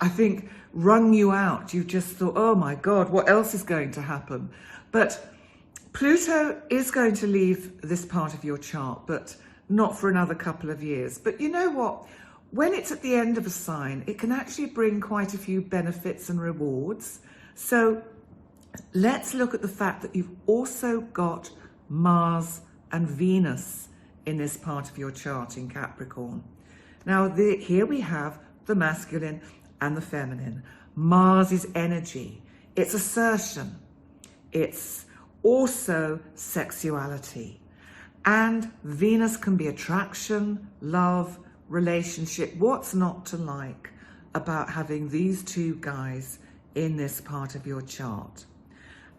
I think, wrung you out. You just thought, oh my God, what else is going to happen? But Pluto is going to leave this part of your chart, but not for another couple of years. But you know what? When it's at the end of a sign, it can actually bring quite a few benefits and rewards. So let's look at the fact that you've also got Mars and Venus in this part of your chart in Capricorn. Now, here we have the masculine and the feminine. Mars is energy. It's assertion. It's also sexuality. And Venus can be attraction, love, relationship. What's not to like about having these two guys in this part of your chart?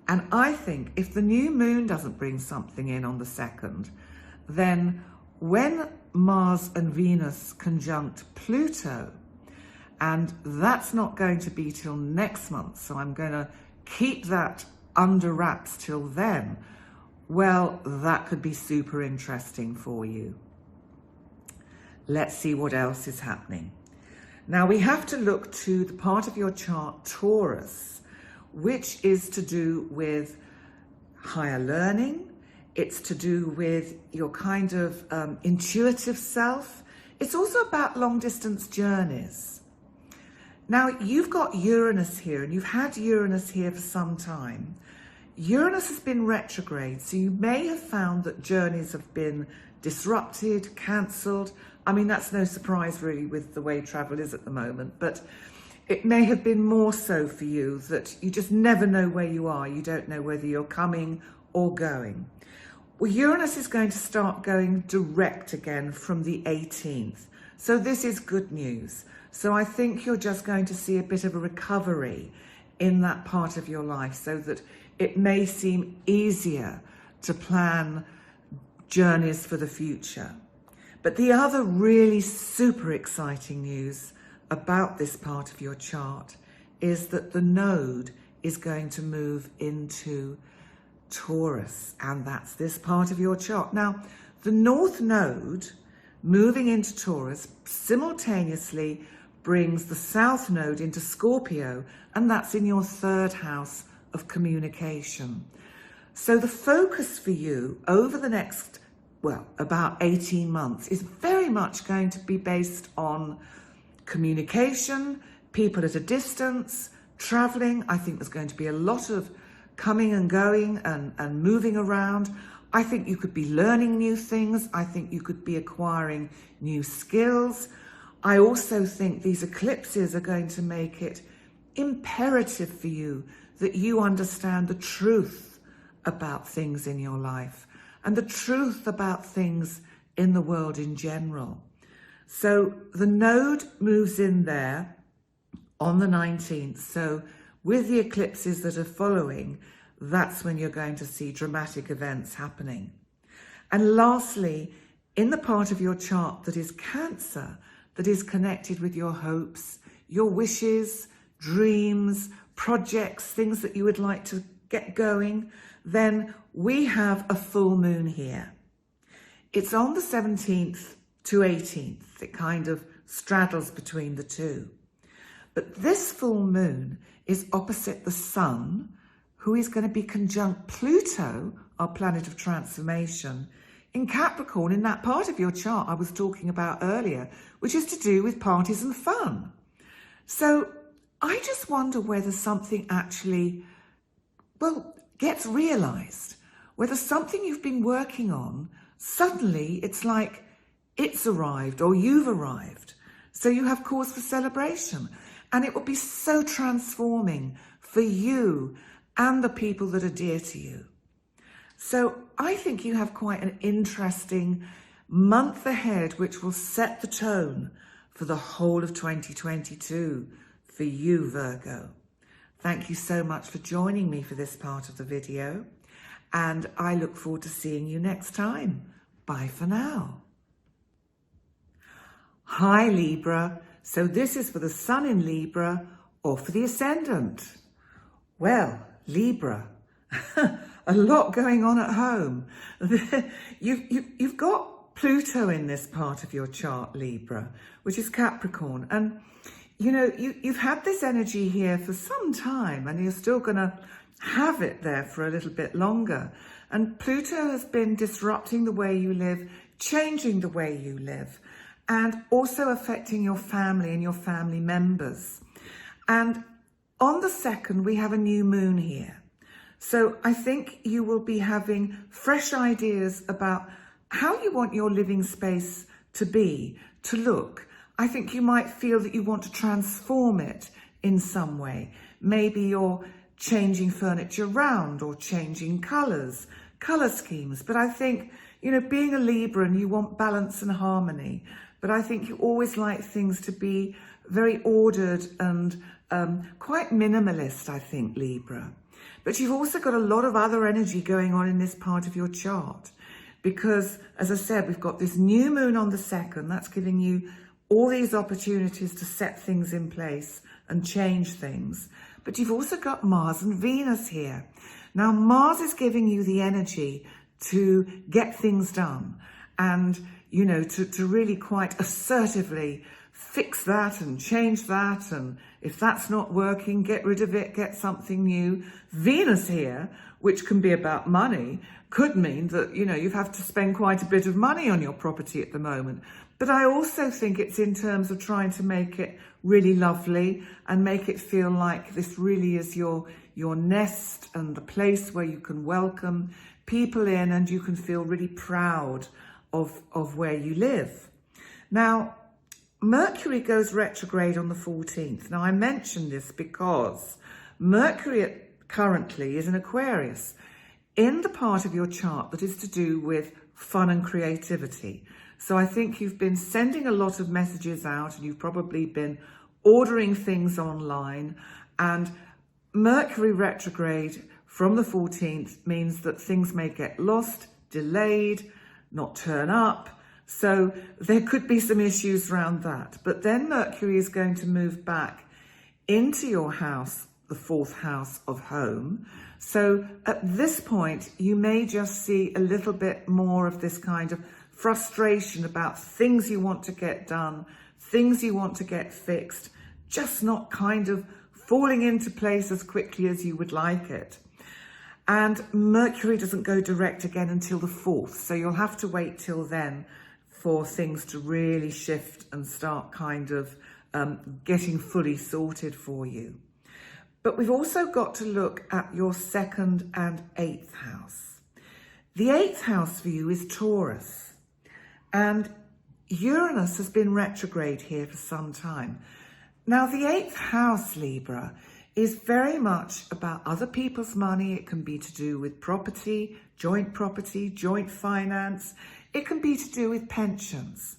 And I think if the new moon doesn't bring something in on the 2nd, then when Mars and Venus conjunct Pluto, and that's not going to be till next month, so I'm going to keep that under wraps till then, well, that could be super interesting for you. Let's see what else is happening. Now we have to look to the part of your chart, Taurus, which is to do with higher learning. It's to do with your kind of intuitive self. It's also about long distance journeys. Now you've got Uranus here, and you've had Uranus here for some time. Uranus has been retrograde, so you may have found that journeys have been disrupted, cancelled. I mean, that's no surprise really with the way travel is at the moment, but it may have been more so for you that you just never know where you are. You don't know whether you're coming or going. Well, Uranus is going to start going direct again from the 18th. So this is good news. So I think you're just going to see a bit of a recovery in that part of your life, so that it may seem easier to plan journeys for the future. But the other really super exciting news about this part of your chart is that the node is going to move into Taurus, and that's this part of your chart. Now, the North Node moving into Taurus simultaneously brings the South Node into Scorpio, and that's in your 3rd house of communication. So the focus for you over the next, well, about 18 months is very much going to be based on communication, people at a distance, traveling. I think there's going to be a lot of coming and going and moving around. I think you could be learning new things. I think you could be acquiring new skills. I also think these eclipses are going to make it imperative for you that you understand the truth about things in your life and the truth about things in the world in general. So the node moves in there on the 19th. So with the eclipses that are following, that's when you're going to see dramatic events happening. And lastly, in the part of your chart that is Cancer, that is connected with your hopes, your wishes, dreams, projects, things that you would like to get going, then we have a full moon here. It's on the 17th to 18th. It kind of straddles between the two. But this full moon is opposite the Sun, who is going to be conjunct Pluto, our planet of transformation, in Capricorn, in that part of your chart I was talking about earlier, which is to do with parties and fun. So I just wonder whether something actually, well, gets realized, whether something you've been working on, suddenly it's like it's arrived or you've arrived. So you have cause for celebration. And it will be so transforming for you and the people that are dear to you. So I think you have quite an interesting month ahead, which will set the tone for the whole of 2022 for you, Virgo. Thank you so much for joining me for this part of the video, and I look forward to seeing you next time. Bye for now. Hi, Libra. So this is for the Sun in Libra or for the Ascendant. Well, Libra, a lot going on at home. You've got Pluto in this part of your chart, Libra, which is Capricorn. And, you know, you've had this energy here for some time, and you're still going to have it there for a little bit longer. And Pluto has been disrupting the way you live, changing the way you live, and also affecting your family and your family members. And on the 2nd, we have a new moon here. So I think you will be having fresh ideas about how you want your living space to be, to look. I think you might feel that you want to transform it in some way. Maybe you're changing furniture around or changing colours, colour schemes. But I think, you know, being a Libra and you want balance and harmony, but I think you always like things to be very ordered and quite minimalist, I think, Libra. But you've also got a lot of other energy going on in this part of your chart because, as I said, we've got this new moon on the 2nd. That's giving you all these opportunities to set things in place and change things. But you've also got Mars and Venus here. Now, Mars is giving you the energy to get things done and, you know, to really quite assertively fix that and change that, and if that's not working, get rid of it, get something new. Venus here, which can be about money, could mean that, you know, you have to spend quite a bit of money on your property at the moment. But I also think it's in terms of trying to make it really lovely and make it feel like this really is your nest and the place where you can welcome people in and you can feel really proud of where you live. Now, Mercury goes retrograde on the 14th. Now, I mention this because Mercury currently is in Aquarius, in the part of your chart that is to do with fun and creativity. So I think you've been sending a lot of messages out and you've probably been ordering things online, and Mercury retrograde from the 14th means that things may get lost, delayed, not turn up. So there could be some issues around that. But then Mercury is going to move back into your house, the 4th house of home. So at this point, you may just see a little bit more of this kind of frustration about things you want to get done, things you want to get fixed, just not kind of falling into place as quickly as you would like it. And Mercury doesn't go direct again until the 4th. So you'll have to wait till then for things to really shift and start kind of getting fully sorted for you. But we've also got to look at your 2nd and 8th house. The 8th house for you is Taurus, and Uranus has been retrograde here for some time. Now, the 8th house, Libra, is very much about other people's money. It can be to do with property, joint finance. It can be to do with pensions.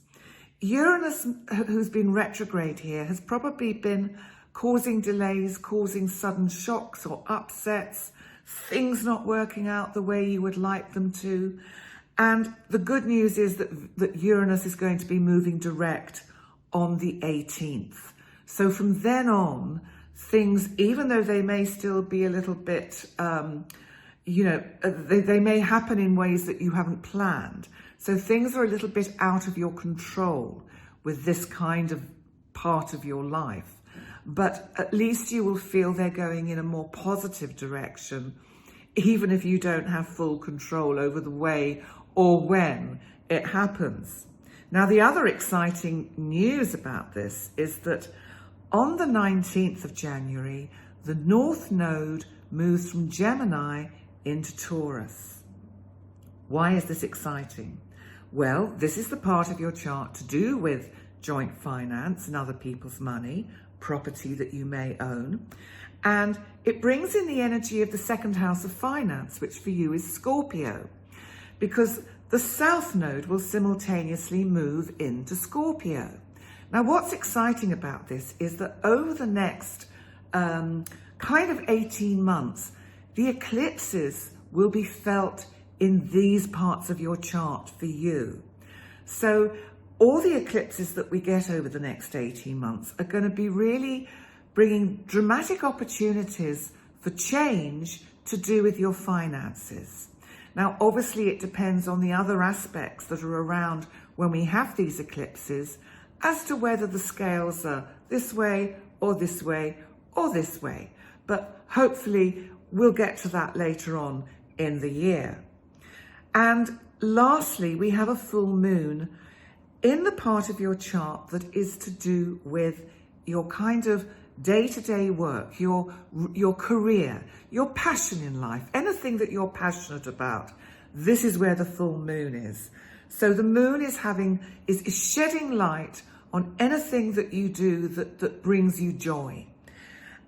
Uranus, who's been retrograde here, has probably been causing delays, causing sudden shocks or upsets, things not working out the way you would like them to. And the good news is that Uranus is going to be moving direct on the 18th. So from then on, things, even though they may still be a little bit, they may happen in ways that you haven't planned. So things are a little bit out of your control with this kind of part of your life. But at least you will feel they're going in a more positive direction, even if you don't have full control over the way or when it happens. Now, the other exciting news about this is that on the 19th of January, the North Node moves from Gemini into Taurus. Why is this exciting? Well, this is the part of your chart to do with joint finance and other people's money, property that you may own. And it brings in the energy of the 2nd house of finance, which for you is Scorpio, because the South Node will simultaneously move into Scorpio. Now, what's exciting about this is that over the next kind of 18 months, the eclipses will be felt in these parts of your chart for you. So all the eclipses that we get over the next 18 months are going to be really bringing dramatic opportunities for change to do with your finances. Now, obviously, it depends on the other aspects that are around when we have these eclipses as to whether the scales are this way or this way or this way. But hopefully, we'll get to that later on in the year. And lastly, we have a full moon in the part of your chart that is to do with your kind of day-to-day work, your career, your passion in life, anything that you're passionate about. This is where the full moon is. So the moon is shedding light on anything that you do that brings you joy.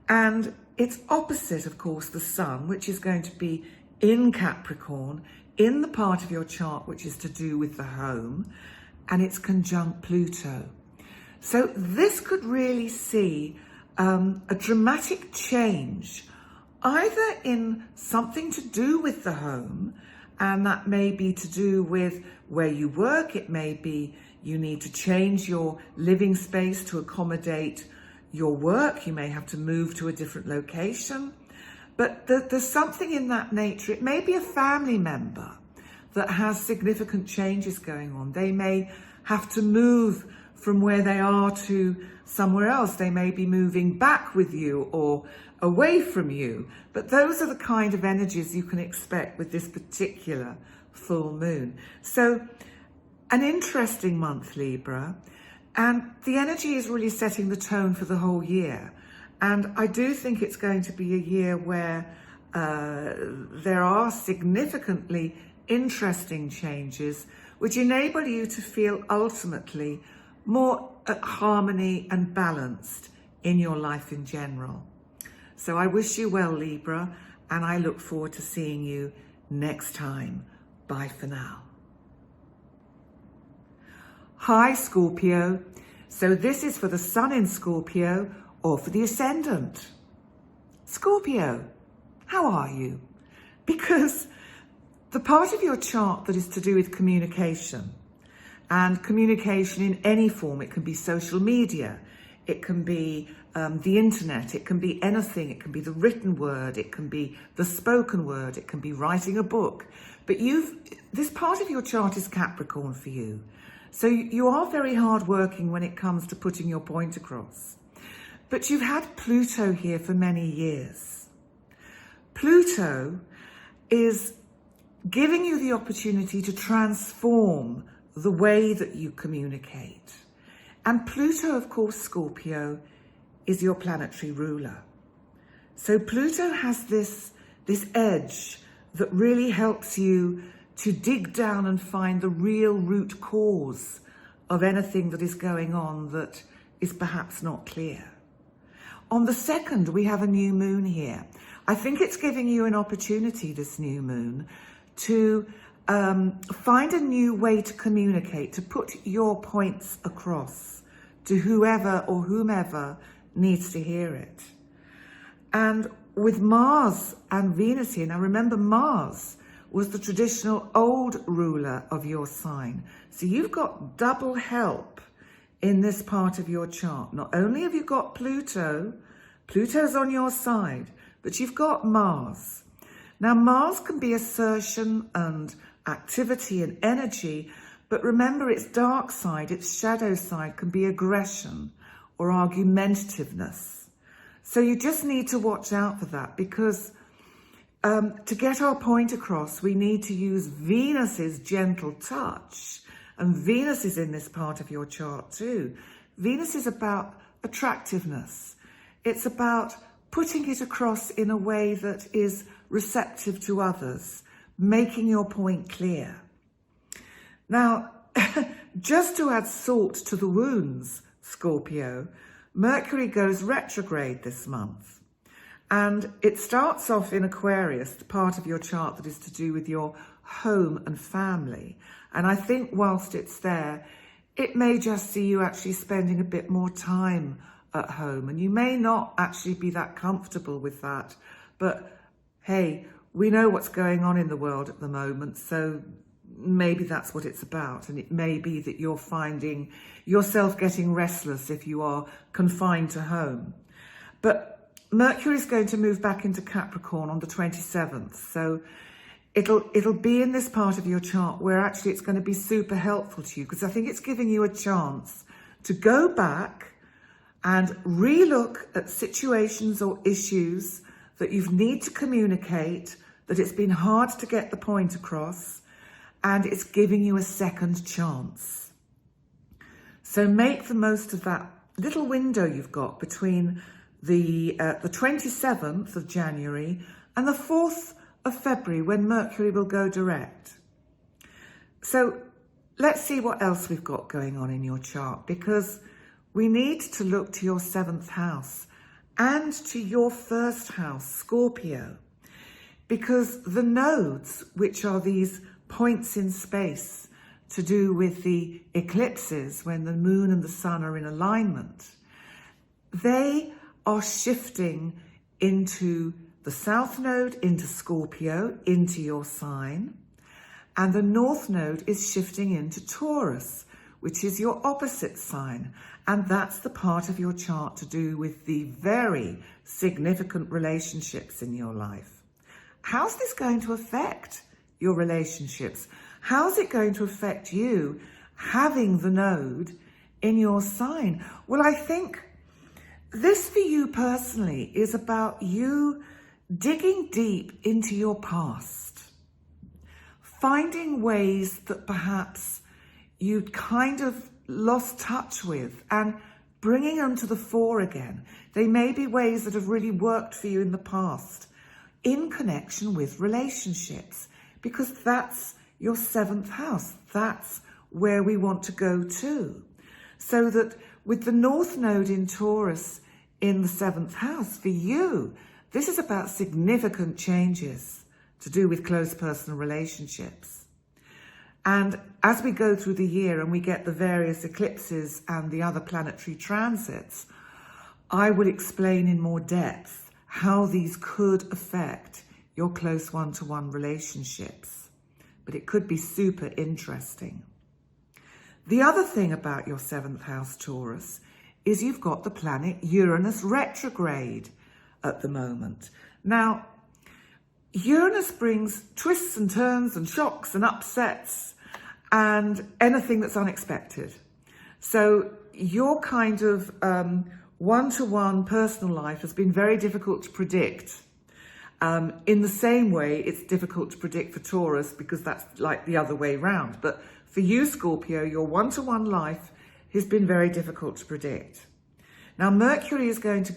And it's opposite, of course, the sun, which is going to be in Capricorn, in the part of your chart which is to do with the home, and it's conjunct Pluto. So this could really see a dramatic change, either in something to do with the home, and that may be to do with where you work. It may be you need to change your living space to accommodate your work. You may have to move to a different location. But there's something in that nature. It may be a family member that has significant changes going on. They may have to move from where they are to somewhere else. They may be moving back with you or away from you. But those are the kind of energies you can expect with this particular full moon. So an interesting month, Libra, and the energy is really setting the tone for the whole year. And I do think it's going to be a year where there are significantly interesting changes which enable you to feel ultimately more at harmony and balanced in your life in general. So I wish you well, Libra, and I look forward to seeing you next time. Bye for now. Hi, Scorpio. So this is for the Sun in Scorpio or for the Ascendant. Scorpio, how are you? Because the part of your chart that is to do with communication, and communication in any form, it can be social media, it can be the internet, it can be anything, it can be the written word, it can be the spoken word, it can be writing a book. But this part of your chart is Capricorn for you. So you are very hardworking when it comes to putting your point across. But you've had Pluto here for many years. Pluto is giving you the opportunity to transform the way that you communicate. And Pluto, of course, Scorpio, is your planetary ruler. So Pluto has this edge that really helps you to dig down and find the real root cause of anything that is going on that is perhaps not clear. On the 2nd, we have a new moon here. I think it's giving you an opportunity, this new moon, to find a new way to communicate, to put your points across to whoever or whomever needs to hear it. And with Mars and Venus here, now remember Mars was the traditional old ruler of your sign. So you've got double help in this part of your chart. Not only have you got Pluto's on your side, but you've got Mars. Now Mars can be assertion and activity and energy, but remember its dark side, its shadow side can be aggression or argumentativeness. So you just need to watch out for that, because to get our point across, we need to use Venus's gentle touch. And Venus is in this part of your chart too. Venus is about attractiveness. It's about putting it across in a way that is receptive to others, making your point clear. Now, just to add salt to the wounds, Scorpio, Mercury goes retrograde this month. And it starts off in Aquarius, the part of your chart that is to do with your home and family. And I think whilst it's there, it may just see you actually spending a bit more time at home. And you may not actually be that comfortable with that. But hey, we know what's going on in the world at the moment. So maybe that's what it's about. And it may be that you're finding yourself getting restless if you are confined to home. But Mercury is going to move back into Capricorn on the 27th. So it'll be in this part of your chart where actually it's going to be super helpful to you, because I think it's giving you a chance to go back and relook at situations or issues that you need to communicate, that it's been hard to get the point across, and it's giving you a second chance. So make the most of that little window you've got between the 27th of January and the 4th of February, when Mercury will go direct. So let's see what else we've got going on in your chart, because we need to look to your 7th house and to your 1st house, Scorpio. because the nodes, which are these points in space to do with the eclipses when the moon and the sun are in alignment, they are shifting into the south node, into Scorpio, into your sign, and the north node is shifting into Taurus, which is your opposite sign. And that's the part of your chart to do with the very significant relationships in your life. How's this going to affect your relationships? How's it going to affect you having the node in your sign? Well, I think this for you personally is about you digging deep into your past, finding ways that perhaps you'd kind of lost touch with and bringing them to the fore again. They may be ways that have really worked for you in the past in connection with relationships, because that's your 7th house. That's where we want to go to. So that with the North Node in Taurus in the 7th house, for you, this is about significant changes to do with close personal relationships. And as we go through the year and we get the various eclipses and the other planetary transits, I will explain in more depth how these could affect your close one-to-one relationships. But it could be super interesting. The other thing about your 7th house, Taurus, is you've got the planet Uranus retrograde at the moment. Now, Uranus brings twists and turns and shocks and upsets and anything that's unexpected. So your kind of one-to-one personal life has been very difficult to predict. In the same way, it's difficult to predict for Taurus because that's like the other way round. But for you, Scorpio, your one-to-one life has been very difficult to predict. Now, Uranus is going to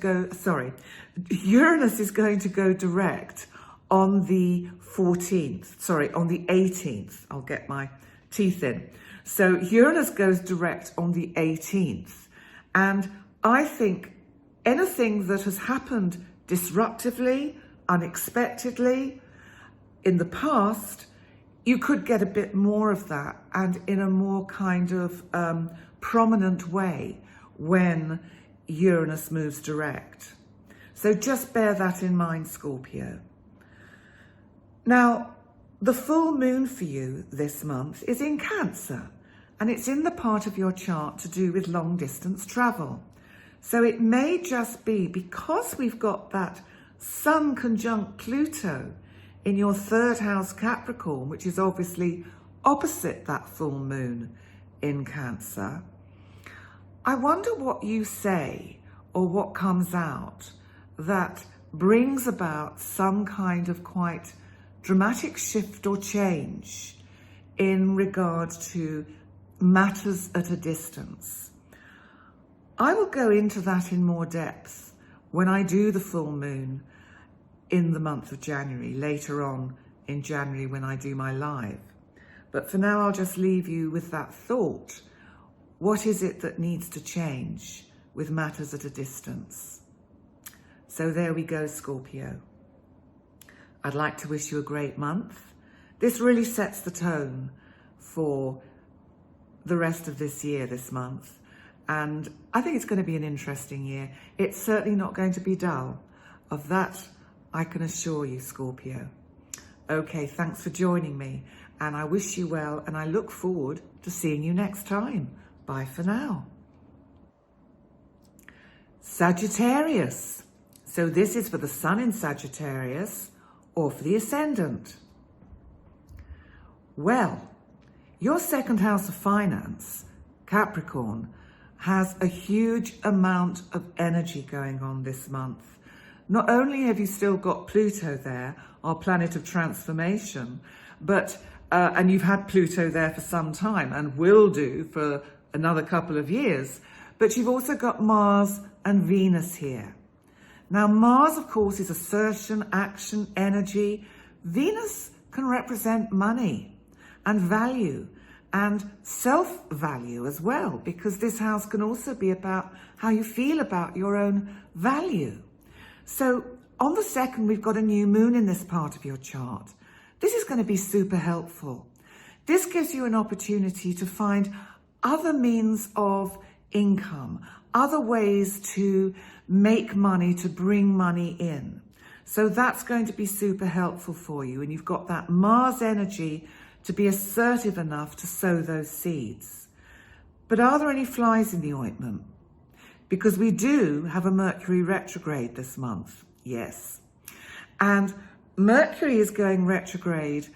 go direct on the 14th, on the 18th. I'll get my teeth in. So Uranus goes direct on the 18th. And I think anything that has happened disruptively, unexpectedly, in the past, you could get a bit more of that and in a more kind of prominent way when Uranus moves direct. So just bear that in mind, Scorpio. Now, the full moon for you this month is in Cancer, and it's in the part of your chart to do with long distance travel. So it may just be because we've got that Sun conjunct Pluto in your 3rd house Capricorn, which is obviously opposite that full moon in Cancer. I wonder what you say or what comes out that brings about some kind of quite dramatic shift or change in regard to matters at a distance. I will go into that in more depth when I do the full moon in the month of January, later on in January when I do my live. But for now, I'll just leave you with that thought. What is it that needs to change with matters at a distance? So there we go, Scorpio. I'd like to wish you a great month. This really sets the tone for the rest of this year, this month. And I think it's going to be an interesting year. It's certainly not going to be dull. Of that, I can assure you, Scorpio. Okay, thanks for joining me. And I wish you well, and I look forward to seeing you next time. Bye for now. Sagittarius. So this is for the Sun in Sagittarius or for the Ascendant. Well, your 2nd house of finance, Capricorn, has a huge amount of energy going on this month. Not only have you still got Pluto there, our planet of transformation, but and you've had Pluto there for some time and will do for another couple of years, but you've also got Mars and Venus here. Now, Mars, of course, is assertion, action, energy. Venus can represent money and value and self-value as well, because this house can also be about how you feel about your own value. So on the 2nd, we've got a new moon in this part of your chart. This is going to be super helpful. This gives you an opportunity to find other means of income, other ways to make money, to bring money in. So that's going to be super helpful for you. And you've got that Mars energy to be assertive enough to sow those seeds. But are there any flies in the ointment? Because we do have a Mercury retrograde this month. Yes. And Mercury is going retrograde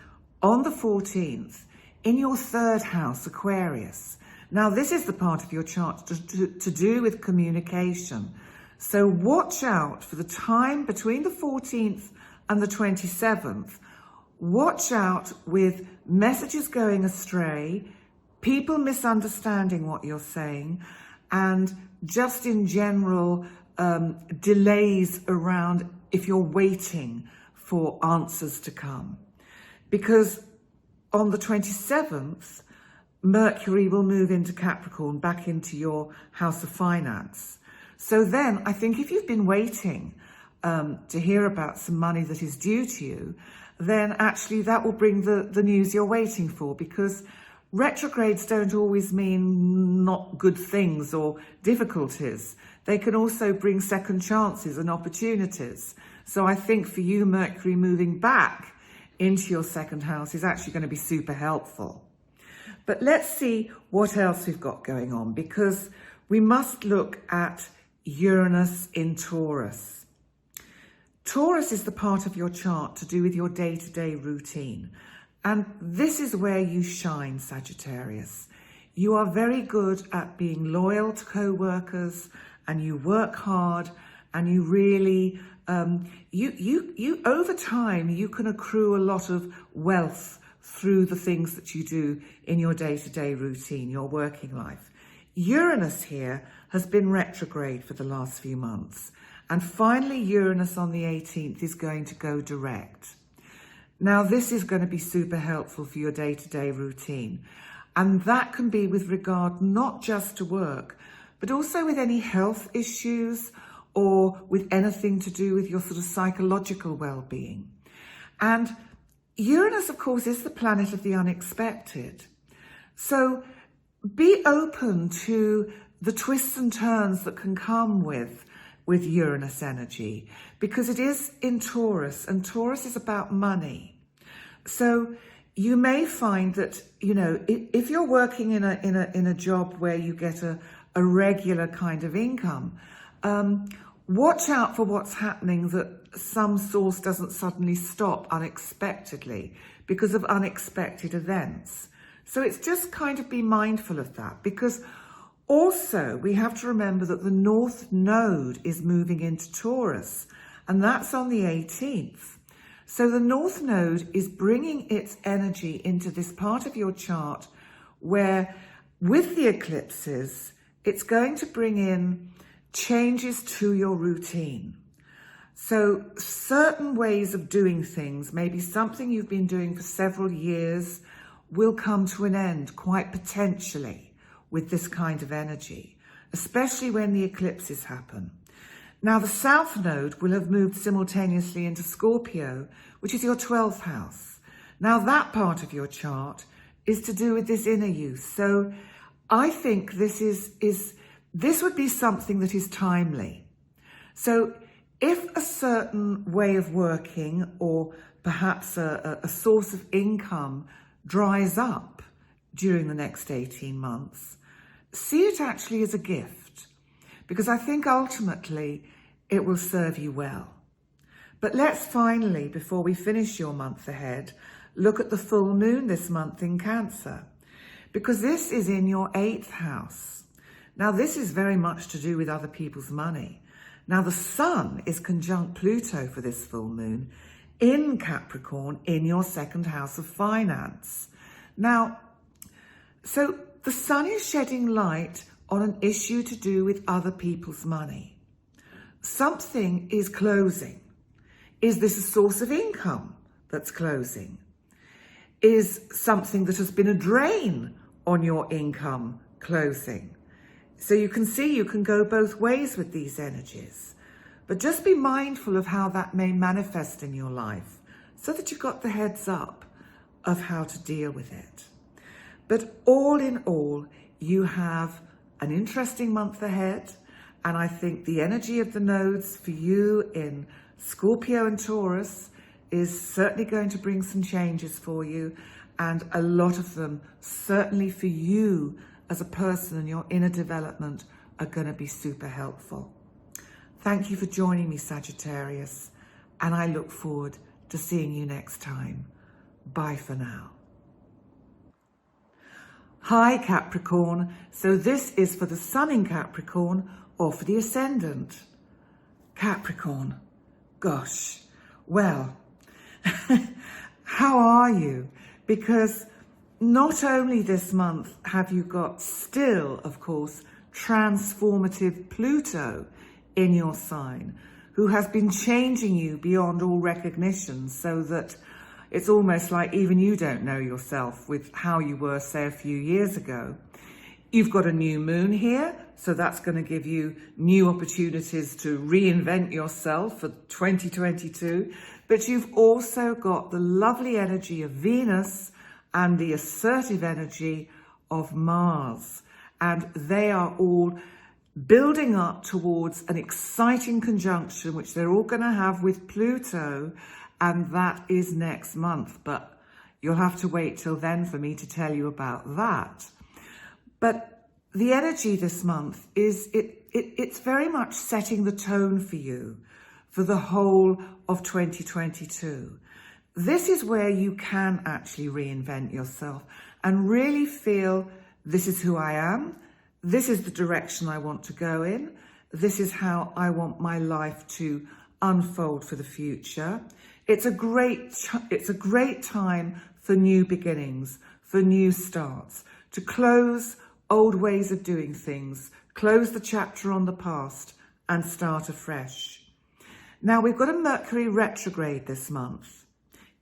on the 14th in your 3rd house, Aquarius. Now, this is the part of your chart to do with communication. So watch out for the time between the 14th and the 27th. Watch out with messages going astray, people misunderstanding what you're saying, and just in general, delays around if you're waiting for answers to come. Because on the 27th, Mercury will move into Capricorn, back into your house of finance. So then I think if you've been waiting to hear about some money that is due to you, then actually that will bring the news you're waiting for, because retrogrades don't always mean not good things or difficulties. They can also bring second chances and opportunities. So I think for you, Mercury moving back into your 2nd house is actually going to be super helpful. But let's see what else we've got going on, because we must look at Uranus in Taurus. Taurus is the part of your chart to do with your day-to-day routine. And this is where you shine, Sagittarius. You are very good at being loyal to co-workers, and you work hard, and you really, you over time, you can accrue a lot of wealth through the things that you do in your day-to-day routine, your working life. Uranus here has been retrograde for the last few months. And finally, Uranus on the 18th is going to go direct. Now, this is going to be super helpful for your day-to-day routine. And that can be with regard not just to work, but also with any health issues or with anything to do with your sort of psychological well-being. And Uranus, of course, is the planet of the unexpected. So be open to the twists and turns that can come with Uranus energy, because it is in Taurus, and Taurus is about money. So you may find that, you know, if you're working in a job where you get a regular kind of income, watch out for what's happening, that some source doesn't suddenly stop unexpectedly because of unexpected events. So it's just kind of be mindful of that, because also we have to remember that the North Node is moving into Taurus, and that's on the 18th. So the North Node is bringing its energy into this part of your chart where, with the eclipses, it's going to bring in changes to your routine. So certain ways of doing things, maybe something you've been doing for several years, will come to an end quite potentially with this kind of energy, especially when the eclipses happen. Now, the South Node will have moved simultaneously into Scorpio, which is your 12th house. Now, that part of your chart is to do with this inner youth. So I think this would be something that is timely. So if a certain way of working, or perhaps a source of income, dries up during the next 18 months, see it actually as a gift, because I think ultimately it will serve you well. But let's finally, before we finish your month ahead, look at the full moon this month in Cancer, because this is in your 8th house. Now, this is very much to do with other people's money. Now, the Sun is conjunct Pluto for this full moon in Capricorn in your 2nd house of finance. Now, so the Sun is shedding light on an issue to do with other people's money. Something is closing. Is this a source of income that's closing? Is something that has been a drain on your income closing? So you can see you can go both ways with these energies. But just be mindful of how that may manifest in your life so that you've got the heads up of how to deal with it. But all in all, you have an interesting month ahead. And I think the energy of the nodes for you in Scorpio and Taurus is certainly going to bring some changes for you. And a lot of them, certainly for you as a person and your inner development, are going to be super helpful. Thank you for joining me, Sagittarius. And I look forward to seeing you next time. Bye for now. Hi, Capricorn. So this is for the Sun in Capricorn or for the Ascendant. Capricorn. Gosh. Well, how are you? Because not only this month have you got still, of course, transformative Pluto in your sign, who has been changing you beyond all recognition, so that it's almost like even you don't know yourself with how you were, say, a few years ago. You've got a new moon here, so that's going to give you new opportunities to reinvent yourself for 2022. But you've also got the lovely energy of Venus and the assertive energy of Mars. And they are all building up towards an exciting conjunction, which they're all going to have with Pluto. And that is next month. But you'll have to wait till then for me to tell you about that. But the energy this month is, it's very much setting the tone for you for the whole of 2022. This is where you can actually reinvent yourself and really feel, this is who I am. This is the direction I want to go in. This is how I want my life to unfold for the future. It's a great time for new beginnings, for new starts, to close old ways of doing things, close the chapter on the past and start afresh. Now, we've got a Mercury retrograde this month.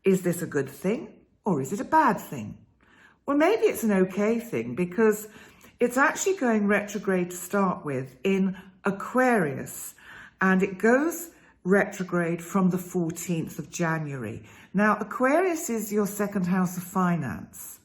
Is this a good thing or is it a bad thing? Well, maybe it's an okay thing, because it's actually going retrograde to start with in Aquarius, and it goes retrograde from the 14th of January. Now, Aquarius is your second house of finance.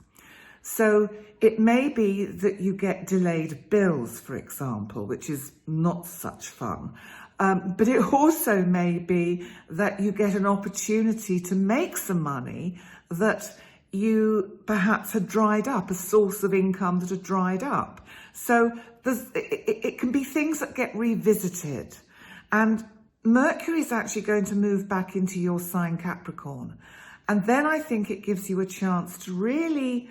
So it may be that you get delayed bills, for example, which is not such fun. But it also may be that you get an opportunity to make some money that you perhaps had dried up, a source of income that had dried up. So it can be things that get revisited. And Mercury is actually going to move back into your sign, Capricorn. And then I think it gives you a chance to really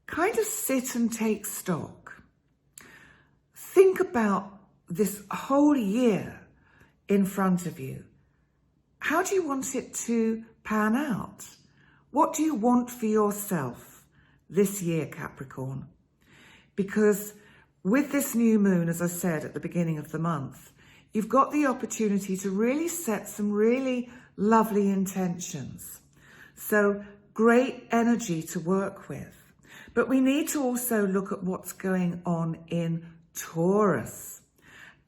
kind of sit and take stock. Think about this whole year in front of you. How do you want it to pan out? What do you want for yourself this year, Capricorn? Because with this new moon, as I said at the beginning of the month, you've got the opportunity to really set some really lovely intentions. So great energy to work with. But we need to also look at what's going on in Taurus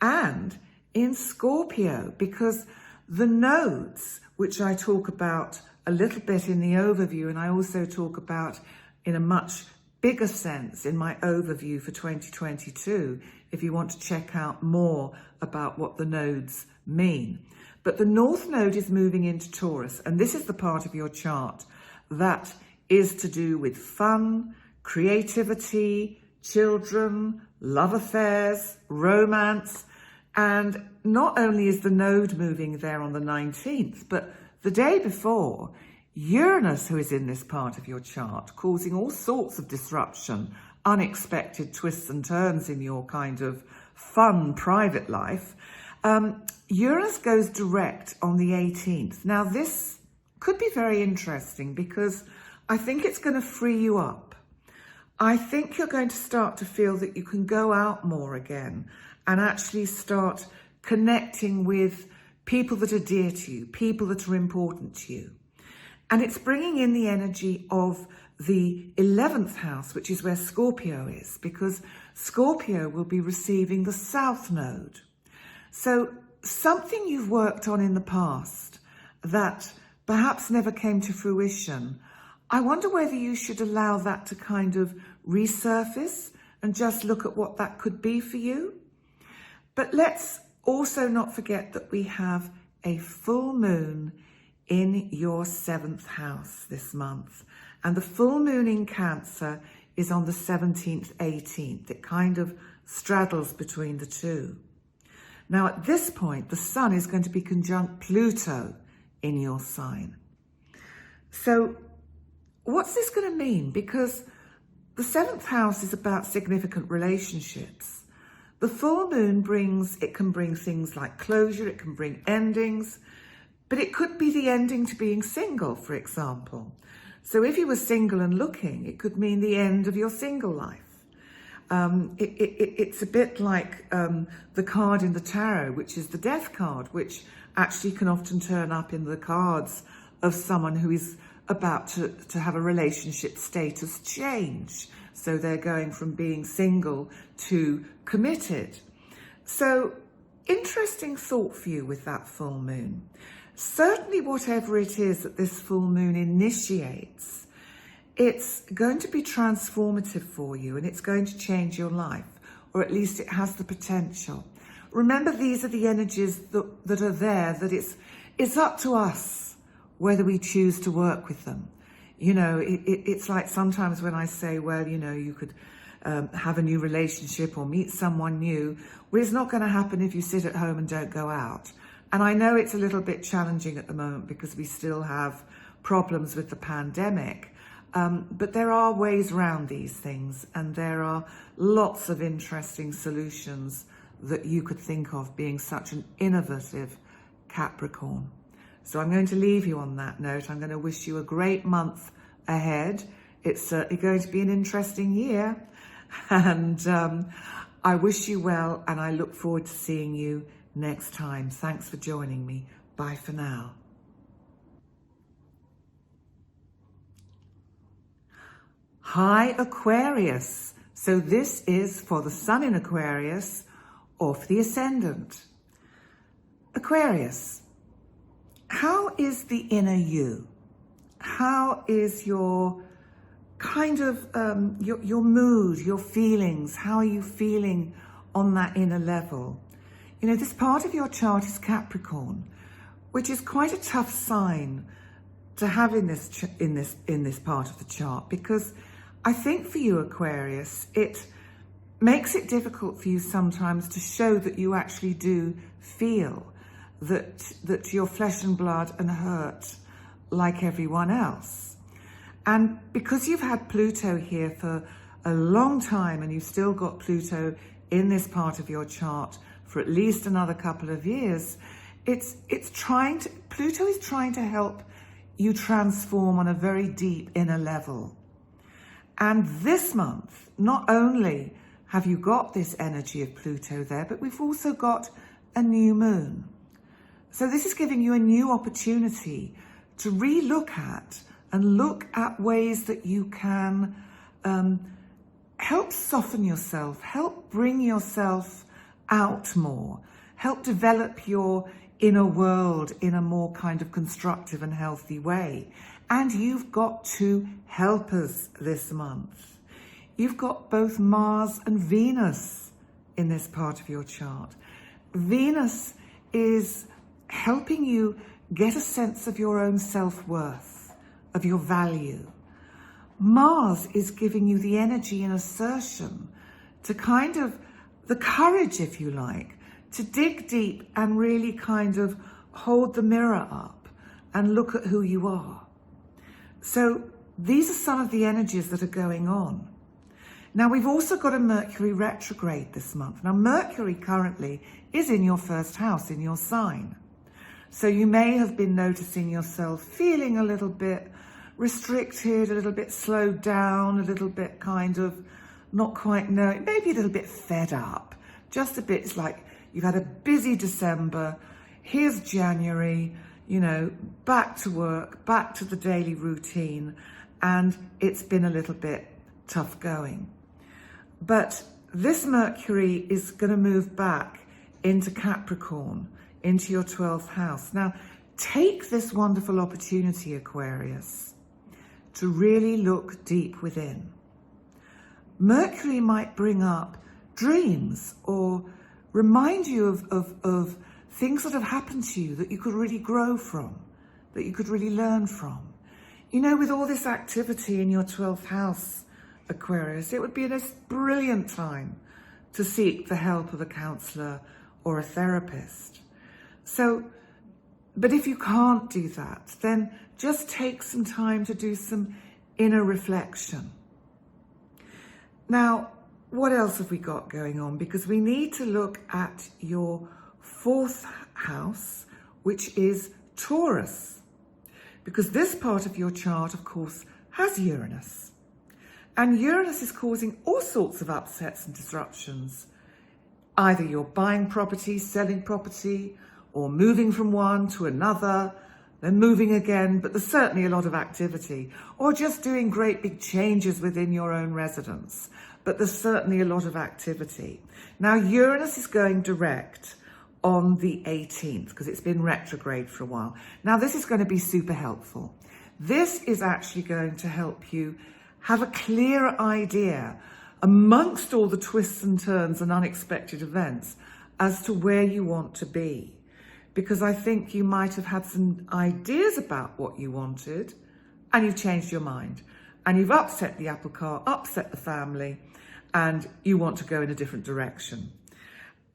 and in Scorpio, because the nodes, which I talk about a little bit in the overview, and I also talk about in a much bigger sense in my overview for 2022, if you want to check out more about what the nodes mean. But the North Node is moving into Taurus, and this is the part of your chart that is to do with fun, creativity, children, love affairs, romance. And not only is the node moving there on the 19th, but the day before, Uranus, who is in this part of your chart, causing all sorts of disruption, unexpected twists and turns in your kind of fun private life, Uranus goes direct on the 18th. Now, this could be very interesting because I think it's going to free you up. I think you're going to start to feel that you can go out more again and actually start connecting with people that are dear to you, people that are important to you. And it's bringing in the energy of the 11th house, which is where Scorpio is, because Scorpio will be receiving the South Node. So something you've worked on in the past that perhaps never came to fruition, I wonder whether you should allow that to kind of resurface and just look at what that could be for you. But let's also not forget that we have a full moon in your 7th house this month. And the full moon in Cancer is on the 17th, 18th. It kind of straddles between the two. Now, at this point, the Sun is going to be conjunct Pluto in your sign. So what's this going to mean? Because the 7th house is about significant relationships. The full moon can bring things like closure, it can bring endings, but it could be the ending to being single, for example. So if you were single and looking, it could mean the end of your single life. It's a bit like the card in the tarot, which is the death card, which actually can often turn up in the cards of someone who is about to have a relationship status change. So they're going from being single to committed. So interesting thought for you with that full moon. Certainly whatever it is that this full moon initiates, it's going to be transformative for you and it's going to change your life, or at least it has the potential. Remember, these are the energies that are there, that it's up to us whether we choose to work with them. You know, it's like sometimes when I say, well, you know, you could have a new relationship or meet someone new. Well, it's not going to happen if you sit at home and don't go out. And I know it's a little bit challenging at the moment because we still have problems with the pandemic. But there are ways around these things, and there are lots of interesting solutions that you could think of, being such an innovative Capricorn. So I'm going to leave you on that note. I'm going to wish you a great month ahead. It's certainly going to be an interesting year. And I wish you well, and I look forward to seeing you next time. Thanks for joining me. Bye for now. Hi, Aquarius. So this is for the Sun in Aquarius or for the Ascendant. Aquarius, how is the inner you? How is your kind of your mood, your feelings? How are you feeling on that inner level? You know, this part of your chart is Capricorn, which is quite a tough sign to have in this part of the chart, because I think for you, Aquarius, it makes it difficult for you sometimes to show that you actually do feel that you're flesh and blood and hurt like everyone else. And because you've had Pluto here for a long time and you've still got Pluto in this part of your chart for at least another couple of years, Pluto is trying to help you transform on a very deep inner level. And this month, not only have you got this energy of Pluto there, but we've also got a new moon. So this is giving you a new opportunity to re-look at and look at ways that you can help soften yourself, help bring yourself out more, help develop your inner world in a more kind of constructive and healthy way. And you've got two helpers this month. You've got both Mars and Venus in this part of your chart. Venus is helping you get a sense of your own self-worth, of your value. Mars is giving you the energy and assertion to kind of, the courage, if you like, to dig deep and really kind of hold the mirror up and look at who you are. So these are some of the energies that are going on. Now, we've also got a Mercury retrograde this month. Now, Mercury currently is in your first house, in your sign. So you may have been noticing yourself feeling a little bit restricted, a little bit slowed down, a little bit kind of not quite knowing, maybe a little bit fed up. Just a bit, it's like you've had a busy December, here's January, you know, back to work, back to the daily routine, and it's been a little bit tough going. But this Mercury is going to move back into Capricorn into your 12th house. Now, take this wonderful opportunity, Aquarius, to really look deep within. Mercury might bring up dreams or remind you of things that have happened to you that you could really grow from, that you could really learn from. You know, with all this activity in your 12th house, Aquarius, it would be a brilliant time to seek the help of a counsellor or a therapist. So, but if you can't do that, then just take some time to do some inner reflection. Now, what else have we got going on? Because we need to look at your 4th house, which is Taurus. Because this part of your chart, of course, has Uranus. And Uranus is causing all sorts of upsets and disruptions. Either you're buying property, selling property, or moving from one to another, then moving again, but there's certainly a lot of activity. Or just doing great big changes within your own residence, but there's certainly a lot of activity. Now, Uranus is going direct on the 18th because it's been retrograde for a while. Now, this is going to be super helpful. This is actually going to help you have a clearer idea amongst all the twists and turns and unexpected events as to where you want to be. Because I think you might have had some ideas about what you wanted and you've changed your mind and you've upset the apple cart, upset the family, and you want to go in a different direction.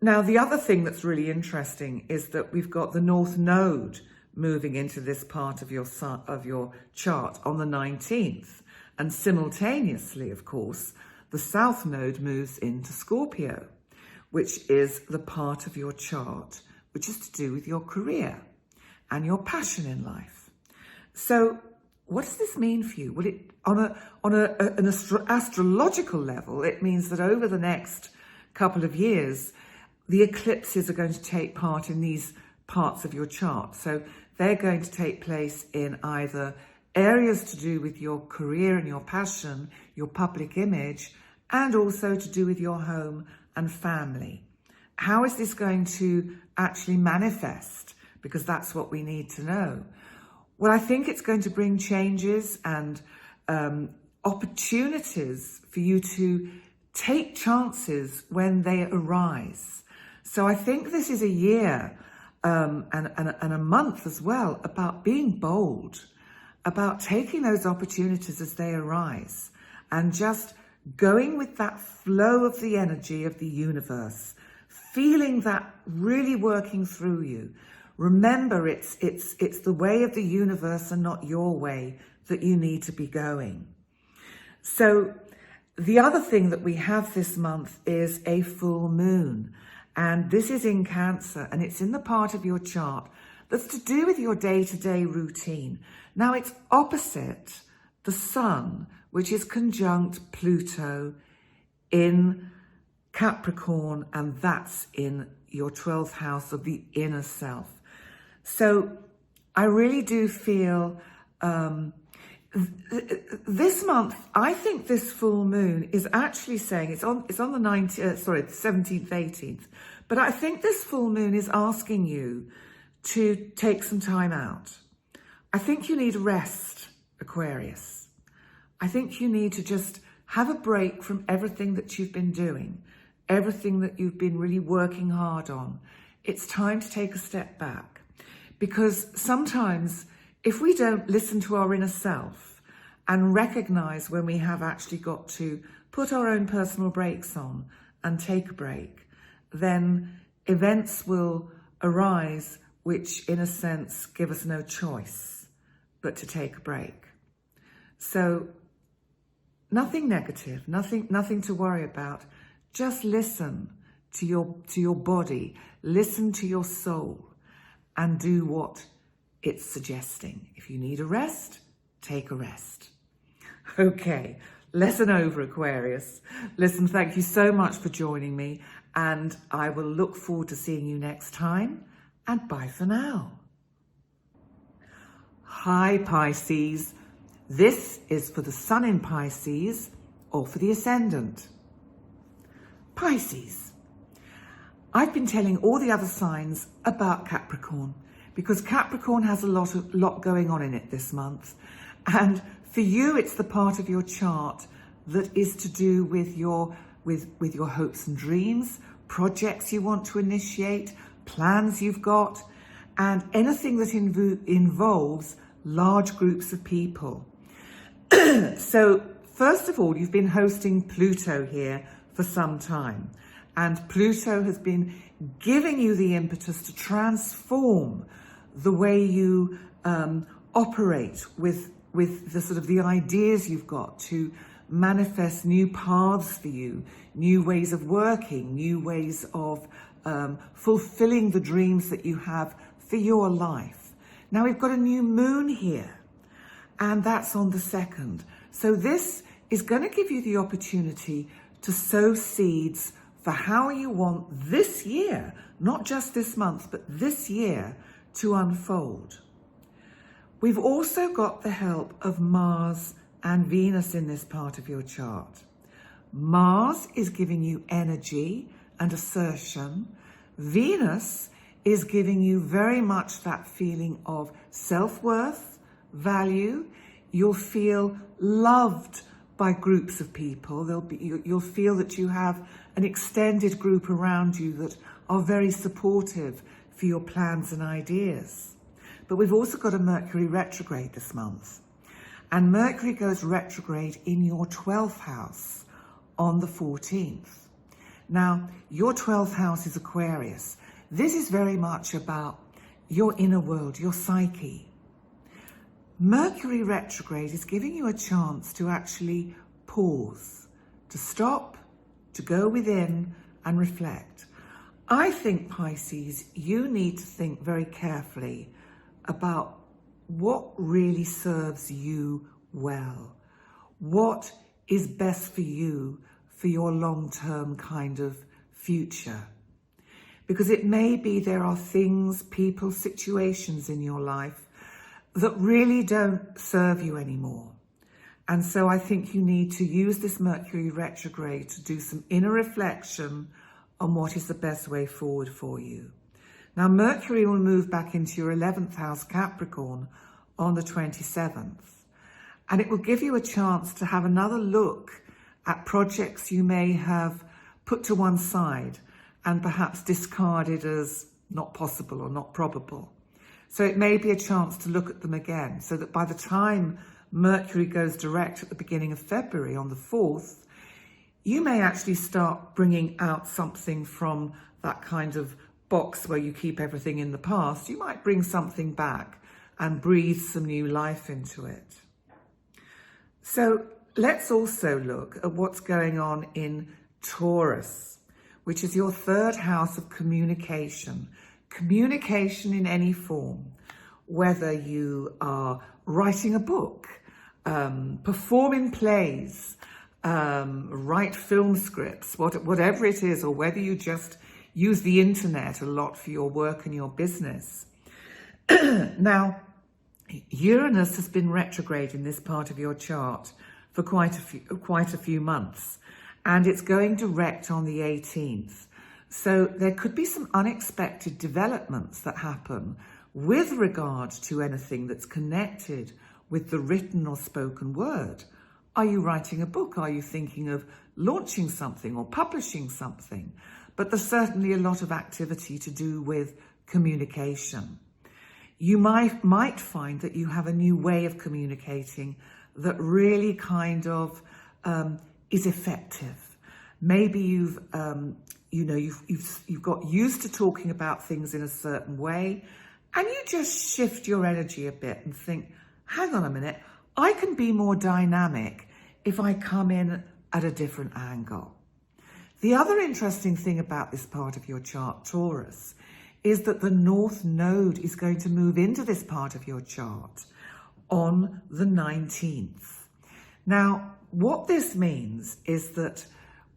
Now, the other thing that's really interesting is that we've got the North Node moving into this part of your chart on the 19th. And simultaneously, of course, the South Node moves into Scorpio, which is the part of your chart which is to do with your career and your passion in life. So what does this mean for you? Well, an astrological level, it means that over the next couple of years, the eclipses are going to take part in these parts of your chart. So they're going to take place in either areas to do with your career and your passion, your public image, and also to do with your home and family. How is this going to actually manifest? Because that's what we need to know. Well, I think it's going to bring changes and opportunities for you to take chances when they arise. So I think this is a year and a month as well about being bold, about taking those opportunities as they arise and just going with that flow of the energy of the universe, feeling that really working through you. Remember, it's the way of the universe and not your way that you need to be going. So the other thing that we have this month is a full moon. And this is in Cancer, and it's in the part of your chart that's to do with your day-to-day routine. Now, it's opposite the Sun, which is conjunct Pluto in Capricorn, and that's in your 12th house of the inner self. So I really do feel this month, I think this full moon is actually saying it's on the 17th, 18th. But I think this full moon is asking you to take some time out. I think you need rest, Aquarius. I think you need to just have a break from everything that you've been doing, everything that you've been really working hard on. It's time to take a step back, because sometimes if we don't listen to our inner self and recognize when we have actually got to put our own personal brakes on and take a break, then events will arise which, in a sense, give us no choice but to take a break. So nothing negative, nothing to worry about. Just listen to your body, listen to your soul, and do what it's suggesting. If you need a rest, take a rest. Okay, lesson over, Aquarius. Listen, thank you so much for joining me, and I will look forward to seeing you next time, and bye for now. Hi, Pisces. This is for the Sun in Pisces or for the Ascendant. Pisces. I've been telling all the other signs about Capricorn because Capricorn has a lot going on in it this month. And for you, it's the part of your chart that is to do with your hopes and dreams, projects you want to initiate, plans you've got, and anything that involves large groups of people. So first of all, you've been hosting Pluto here for some time, and Pluto has been giving you the impetus to transform the way you operate with the sort of the ideas you've got, to manifest new paths for you, new ways of working, new ways of fulfilling the dreams that you have for your life. Now we've got a new moon here, and that's on the 2nd. So this is going to give you the opportunity to sow seeds for how you want this year, not just this month, but this year, to unfold. We've also got the help of Mars and Venus in this part of your chart. Mars is giving you energy and assertion. Venus is giving you very much that feeling of self-worth, value. You'll feel loved by groups of people. You'll feel that you have an extended group around you that are very supportive for your plans and ideas. But we've also got a Mercury retrograde this month. And Mercury goes retrograde in your 12th house on the 14th. Now, your 12th house is Aquarius. This is very much about your inner world, your psyche. Mercury retrograde is giving you a chance to actually pause, to stop, to go within and reflect. I think, Pisces, you need to think very carefully about what really serves you well. What is best for you for your long-term kind of future? Because it may be there are things, people, situations in your life that really don't serve you anymore. And so I think you need to use this Mercury retrograde to do some inner reflection on what is the best way forward for you. Now, Mercury will move back into your 11th house, Capricorn, on the 27th. And it will give you a chance to have another look at projects you may have put to one side and perhaps discarded as not possible or not probable. So it may be a chance to look at them again, so that by the time Mercury goes direct at the beginning of February on the 4th, you may actually start bringing out something from that kind of box where you keep everything in the past. You might bring something back and breathe some new life into it. So let's also look at what's going on in Taurus, which is your 3rd house of communication. Communication in any form, whether you are writing a book, performing plays, write film scripts, whatever it is, or whether you just use the internet a lot for your work and your business. Now, Uranus has been retrograde in this part of your chart for quite a few months, and it's going direct on the 18th. So there could be some unexpected developments that happen with regard to anything that's connected with the written or spoken word. Are you writing a book? Are you thinking of launching something or publishing something? But there's certainly a lot of activity to do with communication. You might find that you have a new way of communicating that really kind of is effective. Maybe you've got used to talking about things in a certain way, and you just shift your energy a bit and think, hang on a minute, I can be more dynamic if I come in at a different angle. The other interesting thing about this part of your chart, Taurus, is that the North Node is going to move into this part of your chart on the 19th. Now, what this means is that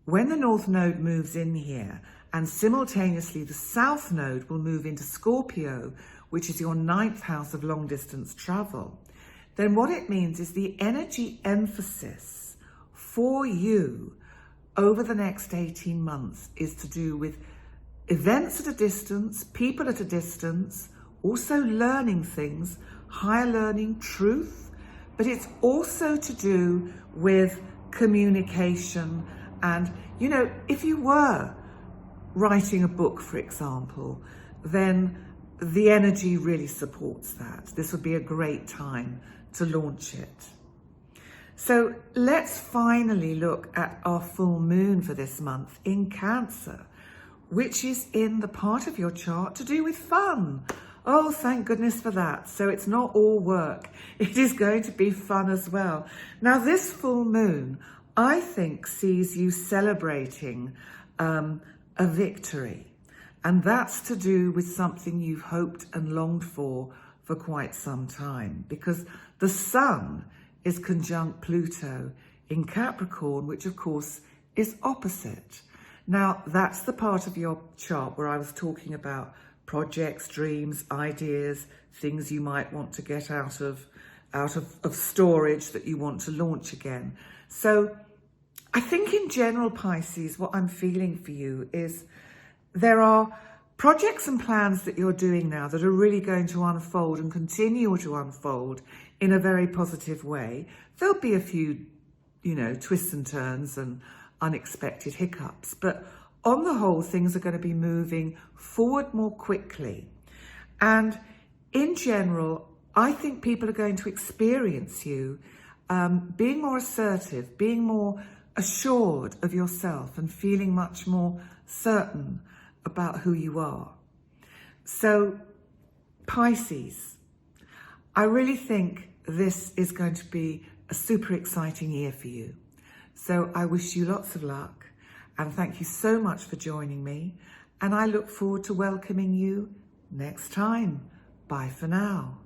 when the North Node moves in here, and simultaneously the South Node will move into Scorpio, which is your 9th house of long distance travel, then what it means is the energy emphasis for you over the next 18 months is to do with events at a distance, people at a distance, also learning things, higher learning, truth, but it's also to do with communication. And, you know, if you were writing a book, for example, then the energy really supports that. This would be a great time to launch it. So let's finally look at our full moon for this month in Cancer, which is in the part of your chart to do with fun. Oh, thank goodness for that. So it's not all work. It is going to be fun as well. Now, this full moon, I think, sees you celebrating a victory. And that's to do with something you've hoped and longed for quite some time, because the Sun is conjunct Pluto in Capricorn, which of course is opposite. Now, that's the part of your chart where I was talking about projects, dreams, ideas, things you might want to get out of storage that you want to launch again. So I think in general, Pisces, what I'm feeling for you is there are projects and plans that you're doing now that are really going to unfold and continue to unfold in a very positive way. There'll be a few, you know, twists and turns and unexpected hiccups, but on the whole, things are going to be moving forward more quickly. And in general, I think people are going to experience you being more assertive, being more assured of yourself and feeling much more certain about who you are. So, Pisces, I really think this is going to be a super exciting year for you. So I wish you lots of luck and thank you so much for joining me. And I look forward to welcoming you next time. Bye for now.